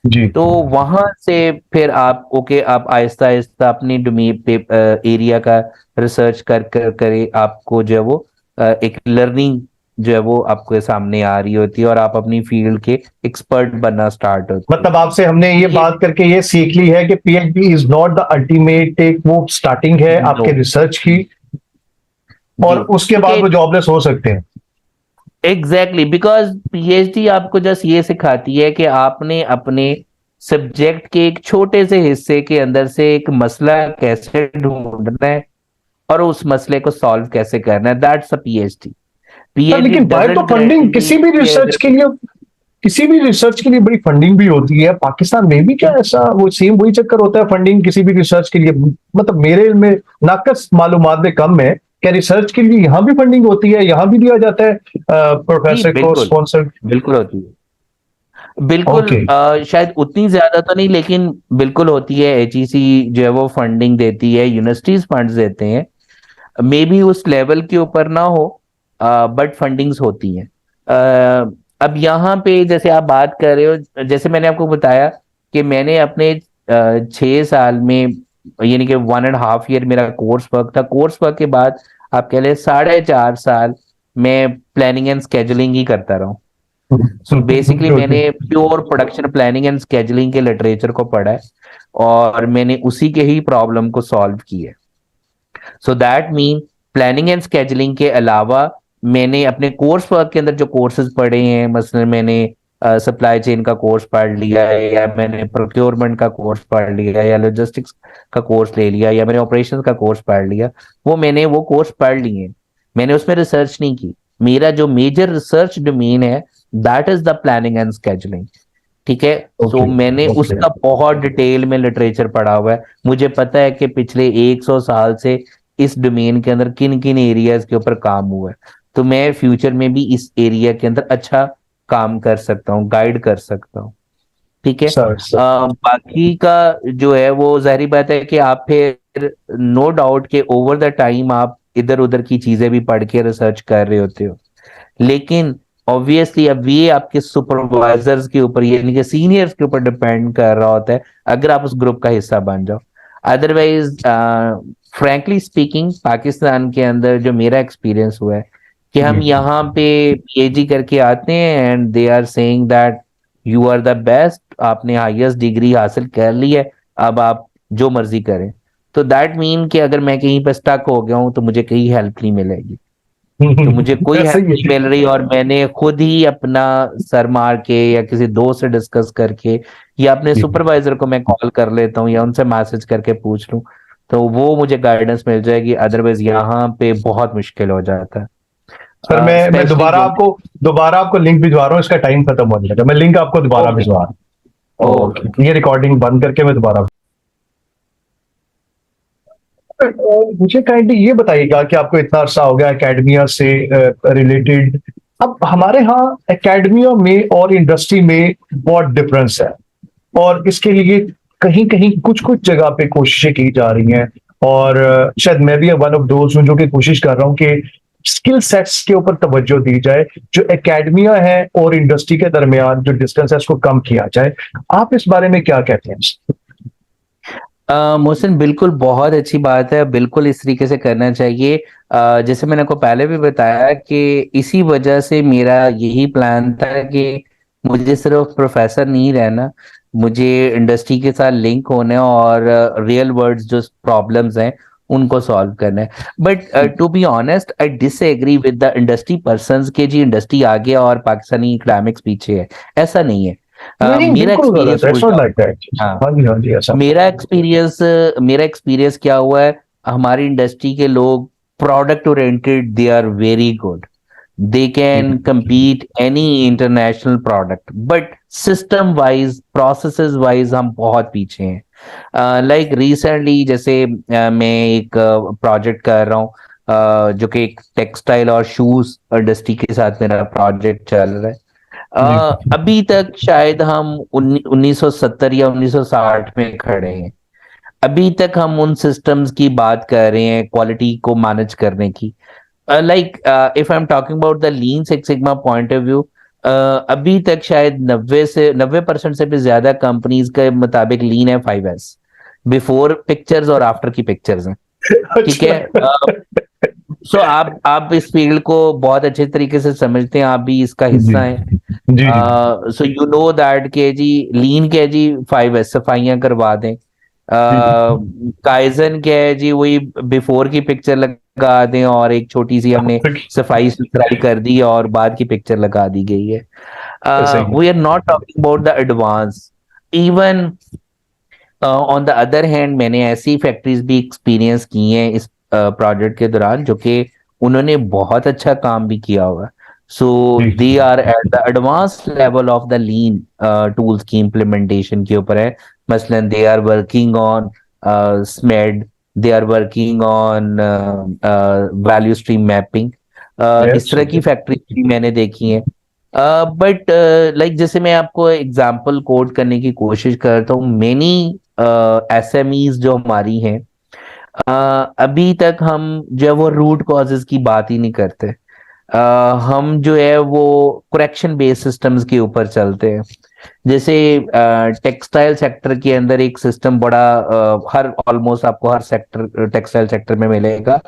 A: जी
B: तो वहां से फिर आप ओके, आप आहिस्ता आहिस्ता अपनी डोमेन एरिया का रिसर्च कर करे, आपको जो है वो एक लर्निंग जो है वो आपके सामने आ रही होती है और आप अपनी फील्ड के एक्सपर्ट बनना स्टार्ट होते हैं।
A: मतलब आपसे हमने ये
B: ये
A: बात करके ये सीख ली है कि PhD is not the ultimate, एक वो स्टार्टिंग है
B: नो
A: आपके रिसर्च की,
B: जी,
A: और उसके बाद
B: क्योंकि
A: वो जॉबलेस हो सकते हैं।
B: एग्जैक्टली बिकॉज पीएचडी आपको जस्ट ये सिखाती है कि आपने अपने सब्जेक्ट के एक छोटे से हिस्से के अंदर से एक मसला कैसे ढूंढना है और उस मसले को सॉल्व कैसे करना है। That's a PhD.
A: Sir
B: PhD
A: लेकिन बाहर तो
B: डजंट
A: फंडिंग
B: गारंटी कि अगर
A: किसी भी रिसर्च के लिए बड़ी फंडिंग भी होती है। पाकिस्तान में भी क्या ऐसा वो सेम वही चक्कर होता है, फंडिंग किसी भी रिसर्च के लिए? मतलब मेरे में नाकस मालूमात में कम है, क्या रिसर्च के लिए यहाँ भी फंडिंग होती है, यहाँ भी दिया जाता है
B: जी
A: प्रोफेसर को
B: बिल्कुल,
A: स्पॉन्सर?
B: बिल्कुल होती है। बिल्कुल
A: ओके
B: शायद उतनी ज्यादा तो नहीं, लेकिन बिल्कुल होती है। एचईसी जो है वो फंडिंग देती है, यूनिवर्सिटीज फंड्स देते हैं। मे बी उस लेवल के ऊपर ना हो, बट फंडिंग्स होती हैं। अब यहाँ पे जैसे आप बात कर रहे हो, जैसे मैंने आपको बताया कि मैंने अपने 6 साल में, यानी कि 1.5 ईयर मेरा कोर्स वर्क था। कोर्स वर्क के बाद आप कह ले 4.5 साल मैं प्लानिंग एंड स्केजुलिंग ही करता रहा हूँ। सो बेसिकली
A: ओके
B: मैंने pure production planning and scheduling के लिटरेचर को पढ़ा है और मैंने उसी के ही प्रॉब्लम को सॉल्व किया है। So that mean planning and scheduling के अलावा मैंने अपने कोर्स वर्क के अंदर जो कोर्सेज पढ़े हैं, मसलन मैंने सप्लाई चेन का कोर्स पढ़ लिया है, या मैंने प्रोक्योरमेंट का कोर्स पढ़ लिया, या लॉजिस्टिक्स का कोर्स ले लिया, या मैंने ऑपरेशन का कोर्स पढ़ लिया, मैंने वो कोर्स पढ़ लिए। मैंने उसमें रिसर्च नहीं की। मेरा जो मेजर रिसर्च डोमेन है that is the planning and scheduling. ठीक है। सो
A: ओके
B: मैंने
A: ओके।
B: उसका बहुत डिटेल में लिटरेचर पढ़ा हुआ है। मुझे पता है कि पिछले 100 साल से इस डोमेन के अंदर किन किन एरियाज के ऊपर काम हुआ है, तो मैं फ्यूचर में भी इस एरिया के अंदर अच्छा काम कर सकता हूँ, गाइड कर सकता हूँ। ठीक है।
A: सर
B: बाकी का जो है वो जाहिर बात है कि आप फिर नो डाउट के ओवर द टाइम आप इधर उधर की चीजें भी पढ़ के रिसर्च कर रहे होते हो, लेकिन ऑब्वियसली अब ये आपके सुपरवाइजर्स के ऊपर, यानी कि सीनियर्स के ऊपर डिपेंड कर रहा होता है अगर आप उस ग्रुप का हिस्सा बन जाओ। अदरवाइज फ्रैंकली स्पीकिंग, पाकिस्तान के अंदर जो मेरा एक्सपीरियंस हुआ है कि हम यहाँ पे पीएचडी करके आते हैं and they are saying that you are the best, आपने हाईएस्ट डिग्री हासिल कर ली है, अब आप जो मर्जी करें। तो दैट मीन कि अगर मैं कहीं पर स्टक हो गया हूं तो मुझे कहीं हेल्प नहीं मिलेगी। तो मुझे कोई हेल्प
A: सही
B: नहीं
A: है।
B: मिल रही और मैंने खुद ही अपना सर मार के या किसी दोस्त से डिस्कस करके या अपने सुपरवाइजर को मैं कॉल कर लेता हूँ या उनसे मैसेज करके पूछ लूँ, तो वो मुझे गाइडेंस मिल जाएगी। अदरवाइज यहाँ पे बहुत मुश्किल हो जाता
A: सर
B: है,
A: मैं
B: स्पेशली
A: दोबारा आपको लिंक भिजवा रहा हूँ, इसका टाइम खत्म होने लगा, मैं लिंक आपको दोबारा
B: ओके
A: भिजवा रहा हूँ।
B: ओके।
A: ओके, ये रिकॉर्डिंग बंद करके मैं दोबारा। मुझे काइंडली ये बताइएगा कि आपको इतना अरसा हो गया एकेडमिया से रिलेटेड, अब हमारे यहाँ एकेडमिया में और इंडस्ट्री में बहुत डिफरेंस है, और इसके लिए कहीं कहीं कुछ कुछ जगह पे कोशिशें की जा रही हैं, और शायद मैं भी वन ऑफ दोस्त हूँ जो कि कोशिश कर रहा हूँ कि स्किल सेट्स के ऊपर तवज्जो दी जाए, जो एकेडमिया है और इंडस्ट्री के दरमियान जो डिस्टेंस है उसको कम किया जाए। आप इस बारे में क्या कहते हैं?
B: मोहसिन, बिल्कुल बहुत अच्छी बात है, बिल्कुल इस तरीके से करना चाहिए। जैसे मैंने को पहले भी बताया कि इसी वजह से मेरा यही प्लान था कि मुझे सिर्फ प्रोफेसर नहीं रहना, मुझे इंडस्ट्री के साथ लिंक होना है और रियल वर्ल्ड जो प्रॉब्लम्स हैं उनको सॉल्व करना है। But to be honest, I disagree with the industry persons के जी इंडस्ट्री आगे और पाकिस्तानी इकोनॉमिक्स पीछे है। ऐसा नहीं है।
A: नहीं,
B: मेरा
A: बिल्कुल गलत
B: एक्सपीरियंस
A: है, इट्स नॉट
B: उल्टा।
A: Like that.
B: हाँ,
A: हाँ जी, हाँ जी, ऐसा।
B: मेरा एक्सपीरियंस क्या हुआ है, हमारी इंडस्ट्री के लोग product oriented, they are very good, they can compete any international product, but system wise, processes wise हम बहुत पीछे हैं। लाइक रिसेंटली जैसे मैं एक प्रोजेक्ट कर रहा हूँ, जो कि एक टेक्सटाइल और शूज इंडस्ट्री के साथ मेरा प्रोजेक्ट चल रहा है।
A: जी
B: अभी तक शायद हम 1970 या 1960 में खड़े हैं। अभी तक हम उन सिस्टम्स की बात कर रहे हैं क्वालिटी को मैनेज करने की। Like if I am talking about the lean six sigma point of view, अभी तक शायद 90% से भी ज्यादा कंपनीज के मुताबिक लीन है 5S, बिफोर पिक्चर्स और आफ्टर की पिक्चर्स हैं। ठीक है।
A: अच्छा।
B: सो आप इस फील्ड को बहुत अच्छे तरीके से समझते हैं, आप भी इसका
A: जी
B: हिस्सा हैं।
A: जी जी
B: सो यू नो दैट के जी लीन क्या है जी, 5S सफाइयां करवा दें।
A: जी जी
B: काइजन क्या है जी, वही बिफोर की पिक्चर लगा दें और एक छोटी सी हमने सफाई सुथराई कर दी और बाद की पिक्चर लगा दी गई है।
A: सही है।
B: We are not talking about the advance. Even on the other hand, मैंने ऐसी फैक्ट्रीज भी एक्सपीरियंस की हैं इस प्रोजेक्ट के दौरान जो कि उन्होंने बहुत अच्छा काम भी किया हुआ। सो दे
A: जी
B: are at the advance level of the lean tools की इम्प्लीमेंटेशन के ऊपर है। मसलन they are working on SMED, they are working on value stream mapping. इस
A: यस।
B: तरह की फैक्ट्री भी मैंने देखी है। बट लाइक जैसे मैं आपको एग्जांपल कोट करने की कोशिश करता हूँ, मेनी एसएमईज जो हमारी हैं, अभी तक हम जो है वो रूट कॉजेज की बात ही नहीं करते। हम जो है वो करेक्शन बेस्ड सिस्टम्स के ऊपर चलते हैं। जैसे टेक्सटाइल सेक्टर के अंदर एक सिस्टम बड़ा हर ऑलमोस्ट आपको हर सेक्टर टेक्सटाइल सेक्टर में मिलेगा,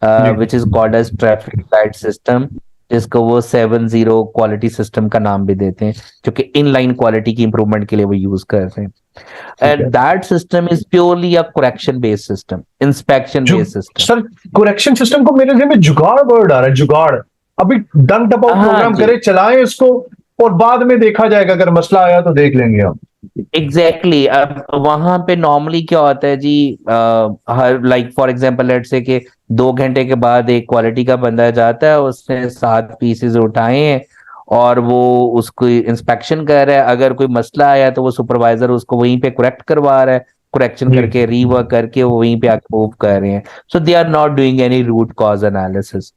A: जी
B: which is called as traffic light system, जिसको वो 7-0 क्वालिटी सिस्टम का नाम भी देते हैं, जो कि इनलाइन क्वालिटी की इंप्रूवमेंट के लिए वो यूज करते हैं।
A: ठीक
B: एंड
A: है।
B: That system is purely a correction based system, inspection
A: जो
B: based system.
A: Sir, correction system को मेरे ज़हन में जुगाड़ वर्ड आ रहा है, जुगाड़। अभी डंक टपाउट
B: हाँ
A: प्रोग्राम
B: जी,
A: करे, चलाएं इसको, और बाद में देखा जाएगा, अगर मसला आया तो देख लेंगे हम।
B: Exactly exactly. अब वहां पे नॉर्मली क्या होता है जी, हर like for example let's say कि 2 घंटे के बाद एक क्वालिटी का बंदा जाता है, उसने 7 पीसेस उठाए हैं और वो उसको इंस्पेक्शन कर रहा है। अगर कोई मसला आया तो वो सुपरवाइजर उसको वहीं पे करेक्ट करवा रहा है, करेक्शन
A: जी
B: करके रीवर्क करके वो वहीं पे आके मूव कर रहे हैं। So they are not doing any root cause analysis.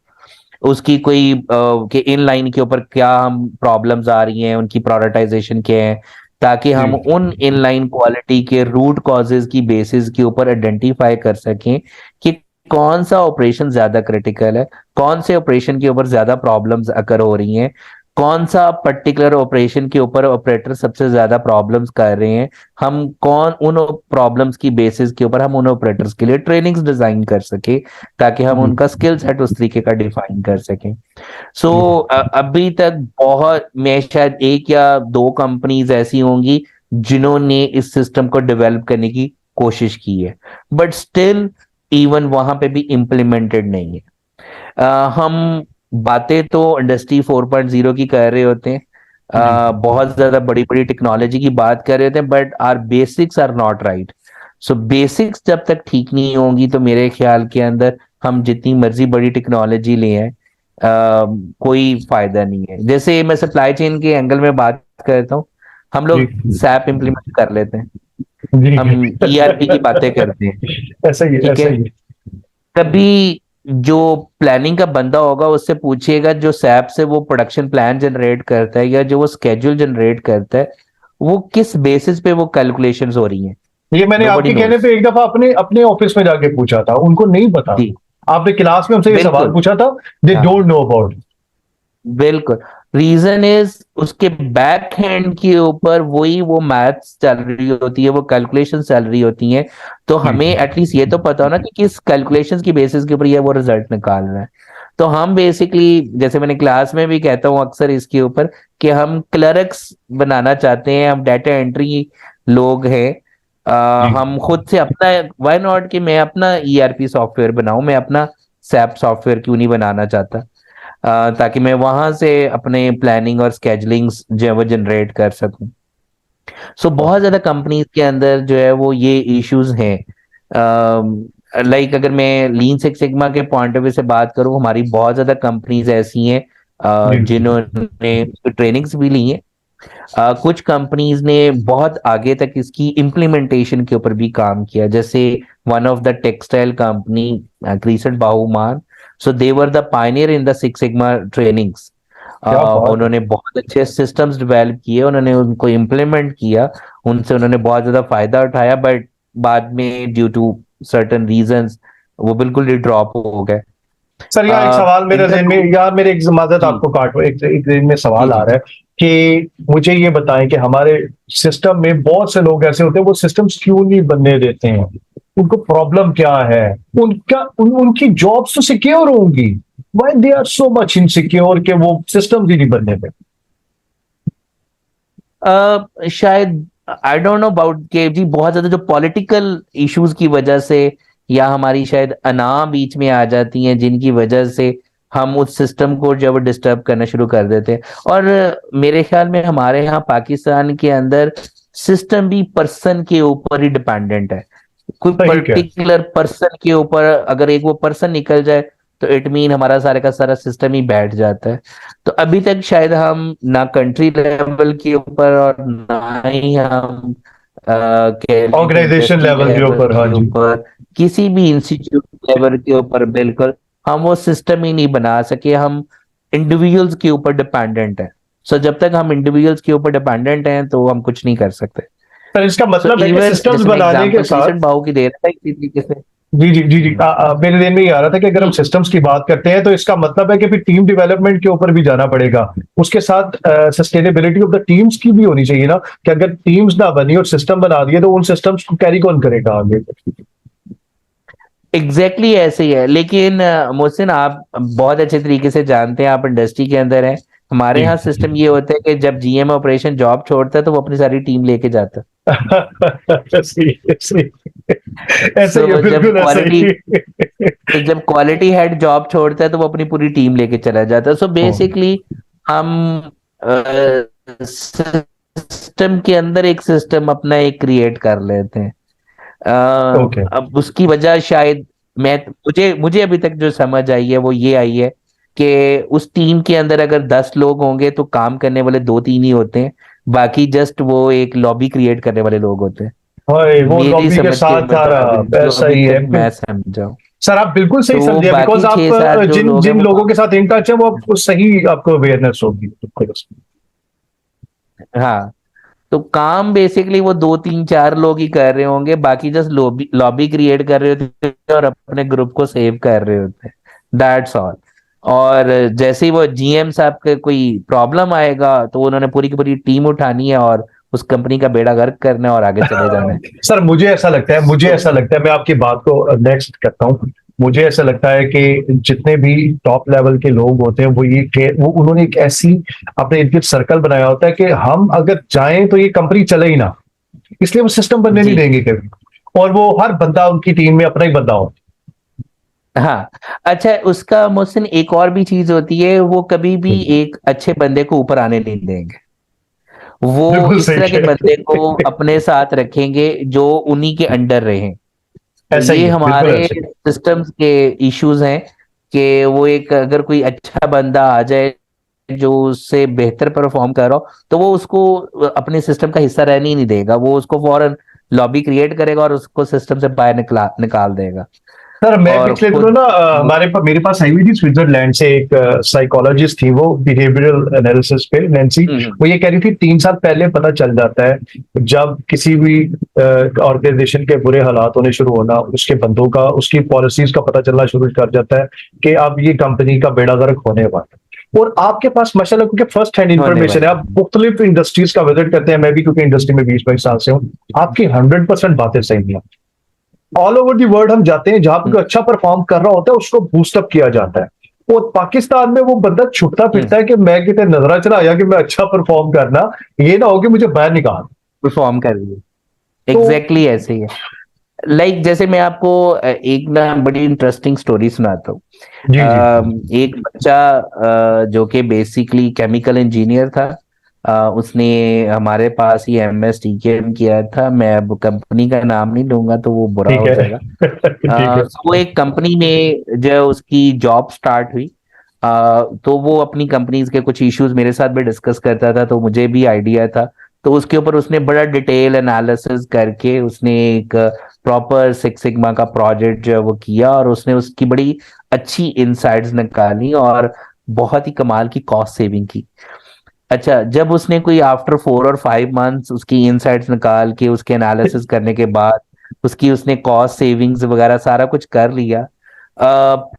B: उसकी कोई कि इन लाइन के ऊपर क्या हम प्रॉब्लम्स आ रही हैं, उनकी प्रायोरिटाइजेशन क्या है, ताकि
A: जी
B: हम उन इनलाइन क्वालिटी के रूट कॉजेज की बेसिस के ऊपर आइडेंटिफाई कर सकें कि कौन सा ऑपरेशन ज्यादा क्रिटिकल है, कौन से ऑपरेशन के ऊपर ज्यादा प्रॉब्लम्स अकर हो रही हैं, कौन सा पर्टिकुलर ऑपरेशन के ऊपर ऑपरेटर सबसे ज्यादा प्रॉब्लम्स कर रहे हैं। हम कौन उन प्रॉब्लम्स की बेसिस के ऊपर हम उन ऑपरेटर्स के लिए ट्रेनिंग्स डिजाइन कर सके, ताकि हम
A: जी
B: उनका स्किल सेट उस तरीके का डिफाइन कर सकें। सो
A: जी
B: अभी तक बहुत, मैं शायद एक या दो कंपनीज ऐसी होंगी जिन्होंने इस सिस्टम को डेवलप करने की कोशिश की है, बट स्टिल इवन वहां पे भी इम्प्लीमेंटेड नहीं है। हम बातें तो इंडस्ट्री 4.0 की कर रहे होते हैं,
A: जी
B: बहुत ज्यादा बड़ी बड़ी टेक्नोलॉजी की बात कर रहे होते हैं, but are basics are not right. So basics जब तक ठीक नहीं होंगी तो मेरे ख्याल के अंदर हम जितनी मर्जी बड़ी टेक्नोलॉजी ले आए, कोई फायदा नहीं है। जैसे मैं सप्लाई चेन के एंगल में बात करता हूँ, हम
A: जी
B: लोग सैप इम्प्लीमेंट कर लेते हैं,
A: जी
B: हम ईआरपी की बातें करते हैं।
A: ऐसा ही है,
B: ठीक
A: ऐसा
B: है।
A: ही है।
B: कभी जो प्लानिंग का बंदा होगा उससे पूछिएगा, जो सैप से वो प्रोडक्शन प्लान जनरेट करता है या जो वो स्केड्यूल जनरेट करता है, वो किस बेसिस पे वो कैलकुलेशंस हो रही हैं।
A: ये मैंने
B: नोबडी
A: आपके कहने
B: नोस।
A: पे एक दफा अपने अपने ऑफिस में जाके पूछा था, उनको नहीं पता।
B: जी
A: आपने क्लास में हमसे ये सवाल
B: बिल्कुल।
A: पूछा था, दे
B: हाँ।
A: Don't know about.
B: बिल्कुल। रीजन इज उसके बैक हैंड के ऊपर वही वो मैथ्स चल रही होती है, वो कैलकुलेशन चल रही होती है। तो हमें एटलीस्ट ये तो पता हो ना कि किस कैलकुलेशन की बेसिस के ऊपर ये वो रिजल्ट निकाल रहा है। तो हम बेसिकली, जैसे मैंने क्लास में भी कहता हूँ अक्सर इसके ऊपर, कि हम क्लर्क्स बनाना चाहते हैं, हम डाटा एंट्री लोग हैं। हम खुद से अपना, व्हाई नॉट कि मैं अपना ईआरपी सॉफ्टवेयर बनाऊं, मैं अपना सैप सॉफ्टवेयर क्यों नहीं बनाना चाहता, ताकि मैं वहां से अपने प्लानिंग और स्केजलिंग्स जो है वो जनरेट कर सकूं। सो बहुत ज्यादा कंपनीज के अंदर जो है वो ये इश्यूज हैं। लाइक अगर मैं लीन सिक्स सिग्मा के पॉइंट ऑफ व्यू से बात करूं, हमारी बहुत ज्यादा कंपनीज ऐसी हैं जिन्होंने ट्रेनिंग्स भी ली हैं। कुछ कंपनीज ने बहुत आगे तक इसकी इम्प्लीमेंटेशन के ऊपर भी काम किया, जैसे one of the textile company Crescent Bahuman. So they were the pioneer in the six sigma trainings.
A: क्या बात है।
B: उन्होंने बहुत अच्छे सिस्टम्स डेवलप किए, उन्होंने उनको इम्प्लीमेंट किया, उनसे उन्होंने बहुत ज्यादा फायदा उठाया, बट बाद में ड्यू टू सर्टेन रीजंस वो बिल्कुल ही ड्रॉप हो गए।
A: सर यहाँ एक सवाल मेरे
B: इन द
A: जहन
B: टू।
A: में, यार मेरे एक माजरत
B: जी
A: आपको काटो, एक जहन में
B: जी
A: सवाल आ
B: जी।
A: रहा है कि मुझे ये बताएं कि हमारे सिस्टम में बहुत से लोग ऐसे होते हैं, वो सिस्टम्स क्यों नहीं बनने देते हैं, उनको प्रॉब्लम क्या है, उनकी जॉब्स तो सिक्योर होंगी, why they are so much insecure कि वो सिस्टम्स ही नहीं बनने देते।
B: शायद आई डोंट नो अबाउट के जी, बहुत ज्यादा जो पॉलिटिकल इश्यूज की वजह से, या हमारी शायद अना बीच में आ जाती हैं जिनकी वजह से हम उस सिस्टम को जब डिस्टर्ब करना शुरू कर देते हैं। और मेरे ख्याल में हमारे यहाँ पाकिस्तान के अंदर सिस्टम भी पर्सन के ऊपर ही डिपेंडेंट है। कोई
A: सही क्या।
B: पर्टिकुलर पर्सन के ऊपर अगर एक वो पर्सन निकल जाए, तो इट मीन हमारा सारे का सारा सिस्टम ही बैठ जाता है। तो अभी तक शायद हम ना कंट्री लेवल के ऊपर और ना ही हम कह लें कि
A: ऑर्गेनाइजेशन
B: इंडस्ट्री
A: लेवल के
B: लेवल
A: ऊपर, हाँ
B: के
A: जी।
B: ऊपर, किसी भी इंस्टीट्यूट लेवल के ऊपर, बिल्कुल हम वो सिस्टम ही नहीं बना सके। हम इंडिविजुअल्स के ऊपर डिपेंडेंट है। सो जब तक हम इंडिविजुअल्स के ऊपर डिपेंडेंट हैं तो हम कुछ नहीं कर सकते।
A: सर इसका
B: सो
A: मतलब है कि
B: इवन
A: सिस्टम्स
B: जैसे मैं
A: बनाने के
B: एग्जांपल
A: साथ,
B: क्रिसेंट बाहू की दे रहा था इसी तरीके से।
A: जी जी जी जी,
B: हम्म।
A: मेरे दिन में ये आ रहा था कि अगर हम
B: कि
A: सिस्टम्स की बात करते हैं तो इसका मतलब है कि फिर टीम डेवलपमेंट के ऊपर भी जाना पड़ेगा, उसके साथ सस्टेनेबिलिटी ऑफ द टीम्स की भी होनी चाहिए ना, कि अगर टीम्स ना बनी और सिस्टम बना दिए तो उन सिस्टम्स को कैरी कौन करेगा आगे।
B: एग्जैक्टली ऐसे ही है, लेकिन मोहसिन आप बहुत अच्छे तरीके से जानते हैं, आप इंडस्ट्री के अंदर हैं। हमारे यहाँ
A: जी।
B: सिस्टम ये होता है कि जब जीएम ऑपरेशन जॉब छोड़ता है तो वो अपनी सारी टीम लेके जाता
A: सही सही,
B: है।
A: ऐसे ही है, बिल्कुल ऐसे ही।
B: जब क्वालिटी हेड जॉब छोड़ता है तो वो अपनी पूरी टीम लेके चला जाता है। सो बेसिकली हम सिस्टम के अंदर एक सिस्टम अपना एक क्रिएट कर लेते हैं।
A: ओके।
B: अब उसकी वजह शायद, मैं मुझे मुझे अभी तक जो समझ आई है वो ये आई है कि उस टीम के अंदर अगर 10 लोग होंगे तो काम करने वाले दो तीन ही होते हैं, बाकी जस्ट वो एक लॉबी क्रिएट करने वाले लोग होते हैं।
A: हाय वो
B: मेरी
A: लॉबी के
B: समझ के
A: साथ सारा,
B: मुताबिक जो
A: ऐसा
B: अभी
A: ही है।
B: तक मैं समझा हूँ।
A: सर आप बिल्कुल सही
B: तो
A: समझे, बिकॉज
B: बाकी
A: आप
B: 6-7 जो
A: जिन
B: लोग हैं
A: जिन
B: वो
A: लोगों के साथ इन टच है वो आपको सही, आपको अवेयरनेस होगी।
B: हाँ, तो काम बेसिकली वो 2-3-4 लोग ही कर रहे होंगे, बाकी जस्ट लॉबी लॉबी क्रिएट कर रहे होते हैं और अपने ग्रुप को सेव कर रहे होते हैं, दैट्स ऑल। और जैसे ही वो जीएम साहब के कोई प्रॉब्लम आएगा तो उन्होंने पूरी की पूरी टीम उठानी है और उस कंपनी का बेड़ा गर्क करना है और आगे चले जाना है।
A: सर मुझे ऐसा लगता है, मुझे
B: तो
A: ऐसा लगता है, मैं आपकी बात को नेक्स्ट करता हूँ। मुझे ऐसा लगता है कि जितने भी टॉप लेवल के लोग होते हैं वो वो उन्होंने एक ऐसी अपने इर्द गिर्द सर्कल बनाया होता है कि हम अगर जाएं तो ये कंपनी चले ही ना, इसलिए वो सिस्टम बनने नहीं
B: जी
A: देंगे कभी, और वो हर बंदा उनकी टीम में अपना ही बंदा हो।
B: हाँ। अच्छा, उसका मुहसिन एक और भी चीज होती है, वो कभी भी एक अच्छे बंदे को ऊपर आने नहीं देंगे। वो
A: बिल्कुल
B: इस
A: सही
B: तरह के
A: कह
B: बंदे
A: रहे
B: को
A: हैं।
B: अपने साथ रखेंगे जो उन्हीं के अंडर रहे। तो
A: ऐसा ही
B: ये
A: है, बिल्कुल
B: हमारे
A: ऐसा ही
B: सिस्टम्स के इश्यूज हैं कि वो एक अगर कोई अच्छा बंदा आ जाए जो उससे बेहतर परफॉर्म कर रहा हो, तो वो उसको अपने सिस्टम का हिस्सा रहने ही नहीं देगा, वो उसको फौरन लॉबी क्रिएट करेगा और उसको सिस्टम से बाहर निकाल देगा।
A: सर मैं
B: और
A: पिछले
B: खुद
A: दिनों ना मेरे पास आई हुई थी स्विट्जरलैंड से एक साइकोलॉजिस्ट थी, वो बिहेवियरल एनालिसिस पे, नैन्सी।
B: हम्म,
A: वो ये कह रही थी 3 साल पहले पता चल जाता है जब किसी भी ऑर्गेनाइजेशन के बुरे हालात होने शुरू होना, उसके बंदों का, उसकी पॉलिसीज का पता चलना शुरू कर जाता है कि अब ये कंपनी का बेड़ा गर्क होने वाला है। और आपके पास माशाल्लाह क्योंकि फर्स्ट हैंड
B: होने
A: इंफॉर्मेशन है,
B: वाला
A: आप मुख्तलिफ इंडस्ट्रीज का विजिट करते हैं, मैं भी क्योंकि इंडस्ट्री में 20-22 साल से हूँ, आपकी 100% बातें सही हैं। ऑल ओवर दी वर्ल्ड हम जाते हैं, जहां पर कोई अच्छा परफॉर्म कर रहा होता है उसको बूस्टअप किया जाता है। और पाकिस्तान में वो बंदा छुपता फिरता है कि मैं कितने नजरा चला आया कि मैं अच्छा परफॉर्म करना, ये ना हो कि मुझे बाहर निकाल।
B: परफॉर्म कर रही है।
A: तो
B: एग्जैक्टली ऐसे ही है। जैसे मैं आपको एक ना बड़ी इंटरेस्टिंग स्टोरी सुनाता हूँ।
A: जी जी
B: एक बच्चा जो कि बेसिकली केमिकल इंजीनियर था, उसने हमारे पास ही एमएस टीकेएम किया था। मैं अब कंपनी का नाम नहीं लूंगा तो वो बुरा
A: ठीक
B: हो
A: है।
B: जाएगा।
A: ठीक है।
B: वो एक कंपनी में जो उसकी जॉब स्टार्ट हुई, तो वो अपनी कंपनीज के कुछ इश्यूज मेरे साथ भी डिस्कस करता था, तो मुझे भी आइडिया था। तो उसके ऊपर उसने बड़ा डिटेल एनालिसिस करके उसने एक प्रॉपर सिक्स सिग्मा का प्रोजेक्ट जो है वो किया, और उसने उसकी बड़ी अच्छी इंसाइट्स निकाली और बहुत ही कमाल की कॉस्ट सेविंग की। अच्छा, जब उसने कोई आफ्टर 4 और 5 मंथ्स उसकी इंसाइट्स निकाल के उसके एनालिसिस करने के बाद उसकी उसने कॉस्ट सेविंग्स वगैरह सारा कुछ कर लिया,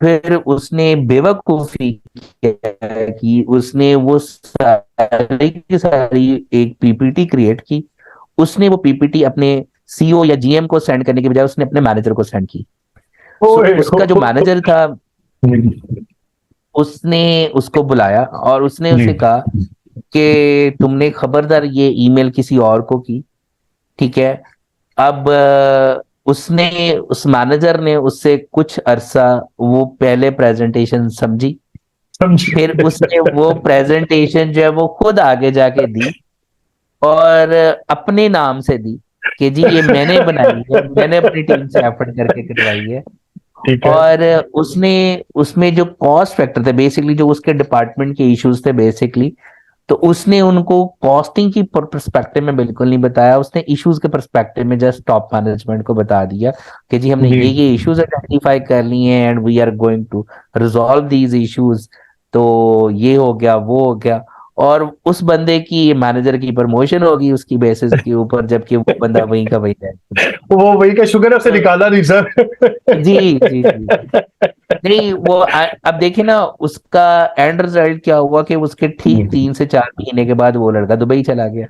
B: फिर उसने बेवकूफी किया कि उसने वो सारी की सारी एक पीपीटी क्रिएट की। उसने वो पीपीटी अपने सीईओ या जीएम को सेंड करने के बजाय उसने अपने मैनेजर को सेंड की। सो
A: ओए
B: उसका जो मैनेजर था,
A: जी
B: उसने उसको बुलाया और उसने
A: जी
B: उसे कहा कि तुमने खबरदार ये ईमेल किसी और को की, ठीक है। अब उसने उस मैनेजर ने उससे कुछ अरसा वो पहले प्रेजेंटेशन समझी,
A: समझी।
B: फिर उसने वो प्रेजेंटेशन जो है वो खुद आगे जाके दी और अपने नाम से दी कि जी ये मैंने बनाई है, मैंने अपनी टीम से एफर्ट करके करवाई है।
A: ठीक है।
B: और उसने उसमें जो कॉस्ट फैक्टर थे, बेसिकली जो उसके डिपार्टमेंट के इश्यूज थे बेसिकली, तो उसने उनको कॉस्टिंग की पर्सपेक्टिव में बिल्कुल नहीं बताया, उसने इश्यूज के पर्सपेक्टिव में जस्ट टॉप मैनेजमेंट को बता दिया कि जी हमने
A: जी
B: ये इश्यूज आइडेंटिफाई कर लिए हैं and we are going to resolve these issues. तो ये हो गया, वो हो गया, और उस बंदे की, मैनेजर की प्रमोशन होगी उसकी बेसिस के ऊपर, जबकि वो बंदा वहीं का वहीं है।
A: वो वही का शुक्र है उसे
B: तो
A: निकाला नहीं सर।
B: जी जी जी, नहीं वो अब देखिए ना, उसका एंड रिजल्ट क्या हुआ कि उसके ठीक 3 से 4 महीने के बाद वो लड़का दुबई चला गया,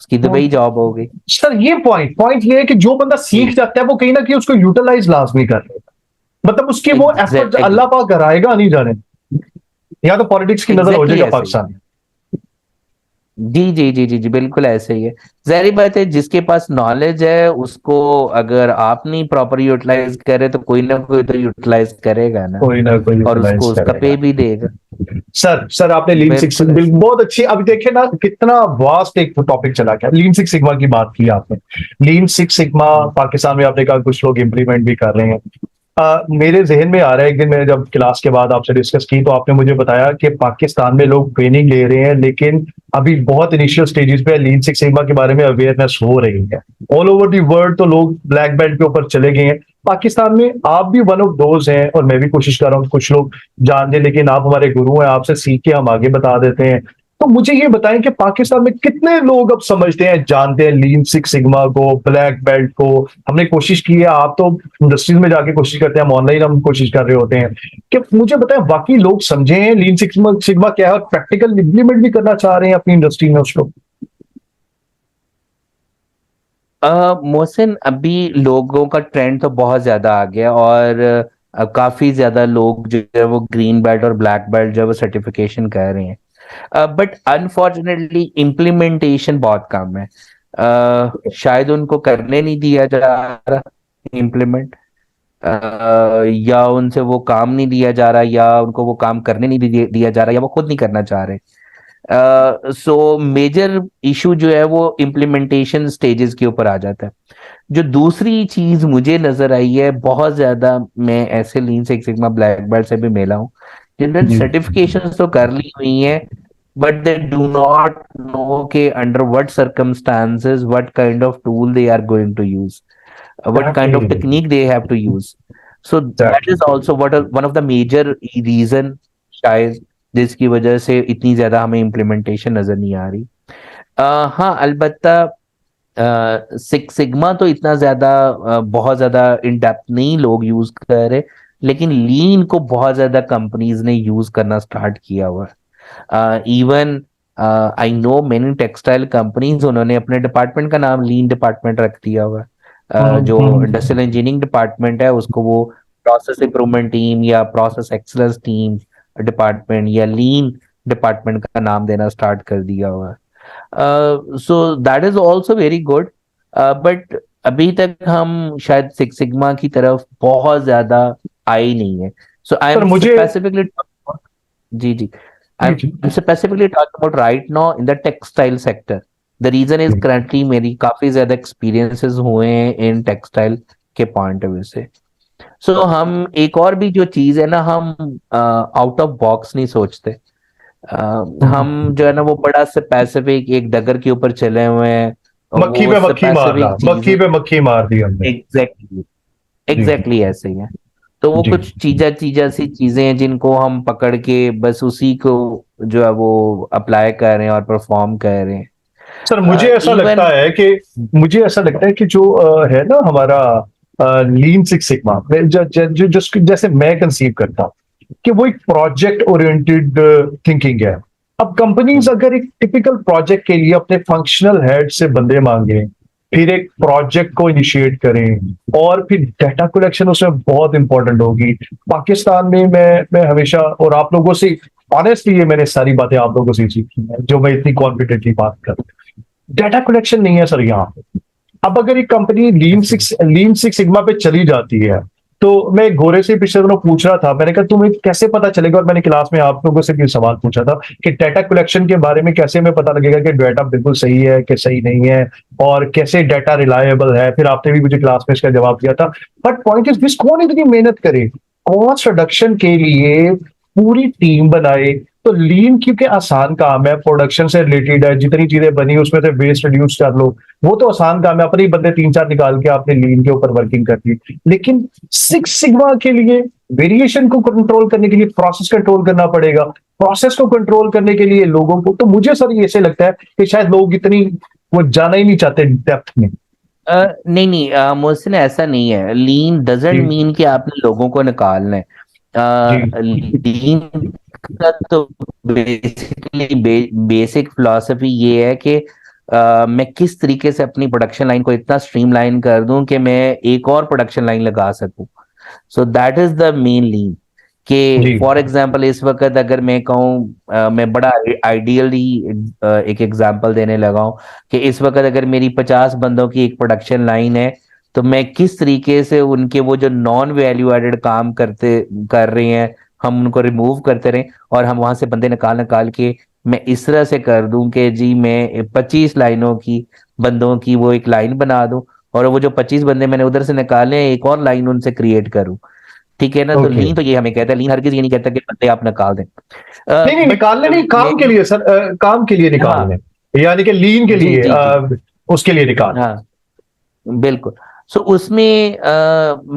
B: उसकी दुबई जॉब हो गई।
A: सर ये पॉइंट पॉइंट ये है कि जो बंदा सीख
B: जी,
A: जाता है वो कहीं ना कहीं उसको यूटिलाइज लाजमी कर लेगा। मतलब उसकी वो एफर्ट
B: एग्जैक्टली,
A: अल्लाह पाक कराएगा नहीं जाने, या तो पॉलिटिक्स की नजर हो
B: एग्जैक्टली
A: जाएगा
B: ऐसे ही है।
A: पाकिस्तान में।
B: जी जी जी जी जी, बिल्कुल ऐसे ही है। जाहिर बात है, जिसके पास नॉलेज है उसको अगर आप नहीं प्रॉपर यूटिलाइज करे तो कोई ना कोई तो यूटिलाइज करेगा ना,
A: कोई ना कोई
B: और उसको
A: यूटिलाइज
B: उसका
A: करेगा।
B: पे भी देगा।
A: सर सर आपने लीन सिक्स
B: बिल्कुल ऐसे।
A: बहुत अच्छी, अभी देखे ना कितना वास्ट एक टॉपिक चला गया। लीन सिक्स सिग्मा की बात की आपने, लीन सिक्स सिग्मा पाकिस्तान में आपने कहा कुछ लोग इंप्लीमेंट भी कर रहे हैं। मेरे जहन में आ रहा है, एक दिन मैंने जब क्लास के बाद आपसे डिस्कस की तो आपने मुझे बताया कि पाकिस्तान में लोग ट्रेनिंग ले रहे हैं, लेकिन अभी बहुत इनिशियल स्टेजेस पे लीन सिक्स सिग्मा के बारे में अवेयरनेस हो रही है। ऑल ओवर दी वर्ल्ड तो लोग ब्लैक बेल्ट के ऊपर चले गए हैं। पाकिस्तान में आप भी वन ऑफ दोज हैं, और मैं भी कोशिश कर रहा हूँ कुछ लोग जान लें, लेकिन आप हमारे गुरु हैं, आपसे सीख के हम आगे बता देते हैं। तो मुझे ये बताएं कि पाकिस्तान में कितने लोग अब समझते हैं, जानते हैं लीन सिक्स सिग्मा को, ब्लैक बेल्ट को। हमने कोशिश की है, आप तो इंडस्ट्रीज में जाके कोशिश करते हैं, हम ऑनलाइन हम कोशिश कर रहे होते हैं। कि मुझे बताएं बाकी लोग समझे हैं लीन सिक्स सिग्मा क्या है, और प्रैक्टिकल इम्प्लीमेंट भी करना चाह रहे हैं अपनी इंडस्ट्री में उसको।
B: मोहसिन, अभी लोगों का ट्रेंड तो बहुत ज्यादा आ गया, और काफी ज्यादा लोग जो है वो ग्रीन बेल्ट और ब्लैक बेल्ट जो है वो सर्टिफिकेशन कर रहे हैं, बट अनफॉर्चुनेटली इम्प्लीमेंटेशन बहुत कम है। शायद उनको करने नहीं दिया जा रहा इम्प्लीमेंट, या उनसे वो काम नहीं दिया जा रहा, या उनको वो काम करने नहीं दिया जा रहा, या वो खुद नहीं करना चाह रहे। सो मेजर इशू जो है वो इम्प्लीमेंटेशन स्टेजेस के ऊपर आ जाता है। जो दूसरी चीज मुझे नजर आई है बहुत ज्यादा, मैं ऐसे lean six sigma black belt से भी मिला हूँ जिन्होंने
A: जी
B: सर्टिफिकेशन तो कर ली हुई हैं, but they do not know के under what circumstances what kind of tool they are going to use, what kind of
A: exactly.
B: technique they have to use. So that is also one of the major reason शायद जिसकी वजह से इतनी ज्यादा हमें implementation नजर नहीं आ रही। हाँ अलबत्ता सिक्स सिग्मा तो इतना ज्यादा बहुत ज्यादा इन डेप्थ नहीं लोग यूज कर रहे, लेकिन लीन को बहुत ज्यादा कंपनीज ने यूज करना स्टार्ट किया हुआ है। Even I know many textile companies उन्होंने अपने डिपार्टमेंट का नाम लीन डिपार्टमेंट रख दिया हुआ है। जो इंडस्ट्रियल इंजीनियरिंग डिपार्टमेंट है उसको वो प्रोसेस इंप्रूवमेंट टीम या प्रोसेस एक्सलेंस टीम डिपार्टमेंट या लीन डिपार्टमेंट का नाम देना स्टार्ट कर दिया हुआ है। So that is also very good, but अभी तक हम शायद सिक्स सिग्मा की तरफ बहुत ज्यादा आए नहीं है। सो आई
A: सर
B: एम
A: मुझे
B: स्पेसिफिकली, जी जी, आई
A: जी
B: am specifically talking about right now in the textile sector. The reason is currently मेरी काफी ज्यादा एक्सपीरियंसेस हुए हैं इन टेक्सटाइल के पॉइंट ऑफ व्यू से। सो हम एक और भी जो चीज है ना, हम आउट ऑफ बॉक्स नहीं सोचते। हम जो है ना वो बड़ा स्पेसिफिक एक डगर के ऊपर चले हुए हैं,
A: मक्खी
B: वो
A: पे मक्खी मारना,
B: स्पेसिफिक
A: मक्खी
B: चीजें,
A: पे मक्खी मार दी हमने।
B: एग्जैक्टली
A: जी
B: एग्जैक्टली ऐसे ही है। तो वो
A: जी।
B: कुछ चीजा चीजा सी चीजें हैं जिनको हम पकड़ के बस उसी को जो है वो अप्लाई कर रहे हैं और परफॉर्म कर रहे
A: सर मुझे
B: हैं।
A: ऐसा लगता
B: इवन
A: है कि मुझे ऐसा लगता है कि जो है ना हमारा लीन सिक्स सिग्मा, जैसे मैं कंसीव करता हूं कि वो एक प्रोजेक्ट ओरिएंटेड थिंकिंग है। अब कंपनीज अगर एक टिपिकल प्रोजेक्ट के लिए अपने फंक्शनल हेड से बंदे मांगे, फिर एक प्रोजेक्ट को इनिशिएट करें और फिर डाटा कलेक्शन उसमें बहुत इंपॉर्टेंट होगी। पाकिस्तान में मैं हमेशा, और आप लोगों से ऑनेस्टली ये मैंने सारी बातें आप लोगों से सीखी हैं जो मैं इतनी कॉन्फिडेंटली बात कर, डाटा कलेक्शन नहीं है सर यहाँ पे। अब अगर एक कंपनी लीन सिक्स सिग्मा पे चली जाती है, तो मैं गोरे से पिछले दिनों पूछ रहा था, मैंने कहा तुम्हें कैसे पता चलेगा, और मैंने क्लास में आप लोगों से भी सवाल पूछा था कि डाटा कलेक्शन के बारे में कैसे हमें पता लगेगा कि डाटा बिल्कुल सही है कि सही नहीं है, और कैसे डाटा रिलायबल है। फिर आपने भी मुझे क्लास में इसका जवाब दिया था। बट पॉइंट इज दिस, कौन इतनी मेहनत करे कॉस्ट रिडक्शन के लिए, पूरी टीम बनाए। तो लीन क्योंकि आसान काम है, प्रोडक्शन से रिलेटेड है, जितनी चीजें बनी उसमें से वेस्ट रिड्यूस कर लो, वो तो आसान काम है, अपने ही बंदे तीन चार निकाल के आपने लीन के ऊपर वर्किंग कर दी। लेकिन सिक्स सिग्मा के लिए वेरिएशन को कंट्रोल करने के लिए प्रोसेस कंट्रोल करना पड़ेगा, प्रोसेस को कंट्रोल करने के लिए लोगों को, तो मुझे सर ये ऐसे लगता है कि शायद लोग इतनी वो जाना ही नहीं चाहते डेप्थ में।
B: नहीं नहीं, मोहसिन ऐसा नहीं है। लीन
A: जी
B: डजेंट मीन कि आपने लोगों को निकालना है।
A: जी
B: लीन का तो बेसिकली बेसिक फिलॉसफी ये है कि मैं किस तरीके से अपनी प्रोडक्शन लाइन को इतना स्ट्रीमलाइन कर दूं कि मैं एक और प्रोडक्शन लाइन लगा सकूं। So that is the main lean. कि
A: जी
B: फॉर एग्जांपल इस वक्त अगर मैं कहूँ, मैं बड़ा आइडियली एक एग्जांपल देने लगा हूं कि इस वक्त अगर मेरी 50 बंदों की एक प्रोडक्शन लाइन है, तो मैं किस तरीके से उनके वो जो नॉन वैल्यू एडेड काम कर रहे हैं हम उनको रिमूव करते रहें, और हम वहां से बंदे निकाल निकाल के मैं इस तरह से कर दूं कि जी मैं 25 लाइनों की बंदों की वो एक लाइन बना दूं, और वो जो 25 बंदे मैंने उधर से निकाले हैं एक और लाइन उनसे क्रिएट करूं। ठीक है ना? तो
A: ओके।
B: लीन तो ये हमें कहता है, लीन हरगिज ये नहीं कहता कि बंदे आप निकाल दें।
A: नहीं नहीं,
B: बट
A: निकालने नहीं, काम के लिए सर, काम के लिए
B: हाँ,
A: निकालने, यानी कि लीन के
B: जी
A: लिए
B: जी जी,
A: उसके लिए निकाल।
B: हाँ बिल्कुल। सो उसमें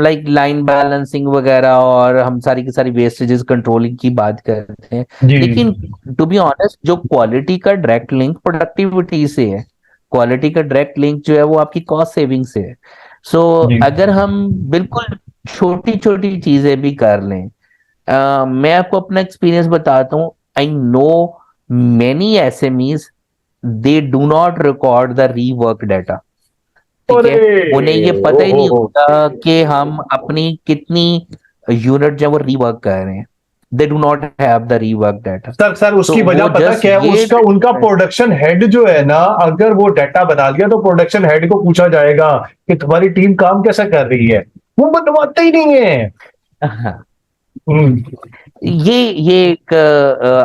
B: लाइक लाइन बैलेंसिंग वगैरह और हम सारी की सारी वेस्टेजेस कंट्रोलिंग की बात करते हैं,
A: जी जी
B: लेकिन टू बी ऑनेस्ट जो क्वालिटी का डायरेक्ट लिंक प्रोडक्टिविटी से है, क्वालिटी का डायरेक्ट लिंक जो है वो आपकी कॉस्ट सेविंग से है। सो
A: जी
B: अगर हम बिल्कुल छोटी छोटी चीजें भी कर लें, मैं आपको अपना एक्सपीरियंस बताता हूँ। आई know many SMEs, they do not record the rework data. ठीक है? उन्हें
A: अरे
B: ये पता ही नहीं
A: हो।
B: होता कि हम अपनी कितनी यूनिट जो है वो रीवर्क कर रहे हैं। दे do not have the rework data.
A: Sir sir
B: तो
A: उसकी वजह
B: वो
A: पता
B: जस्ट
A: क्या है,
B: ये
A: उसका उनका प्रोडक्शन हेड जो है ना, अगर वो डाटा बना लिया तो प्रोडक्शन हेड को पूछा जाएगा कि तुम्हारी टीम काम कैसा कर रही है, वो बनवाते ही नहीं है।
B: हाँ,
A: हम्म,
B: ये एक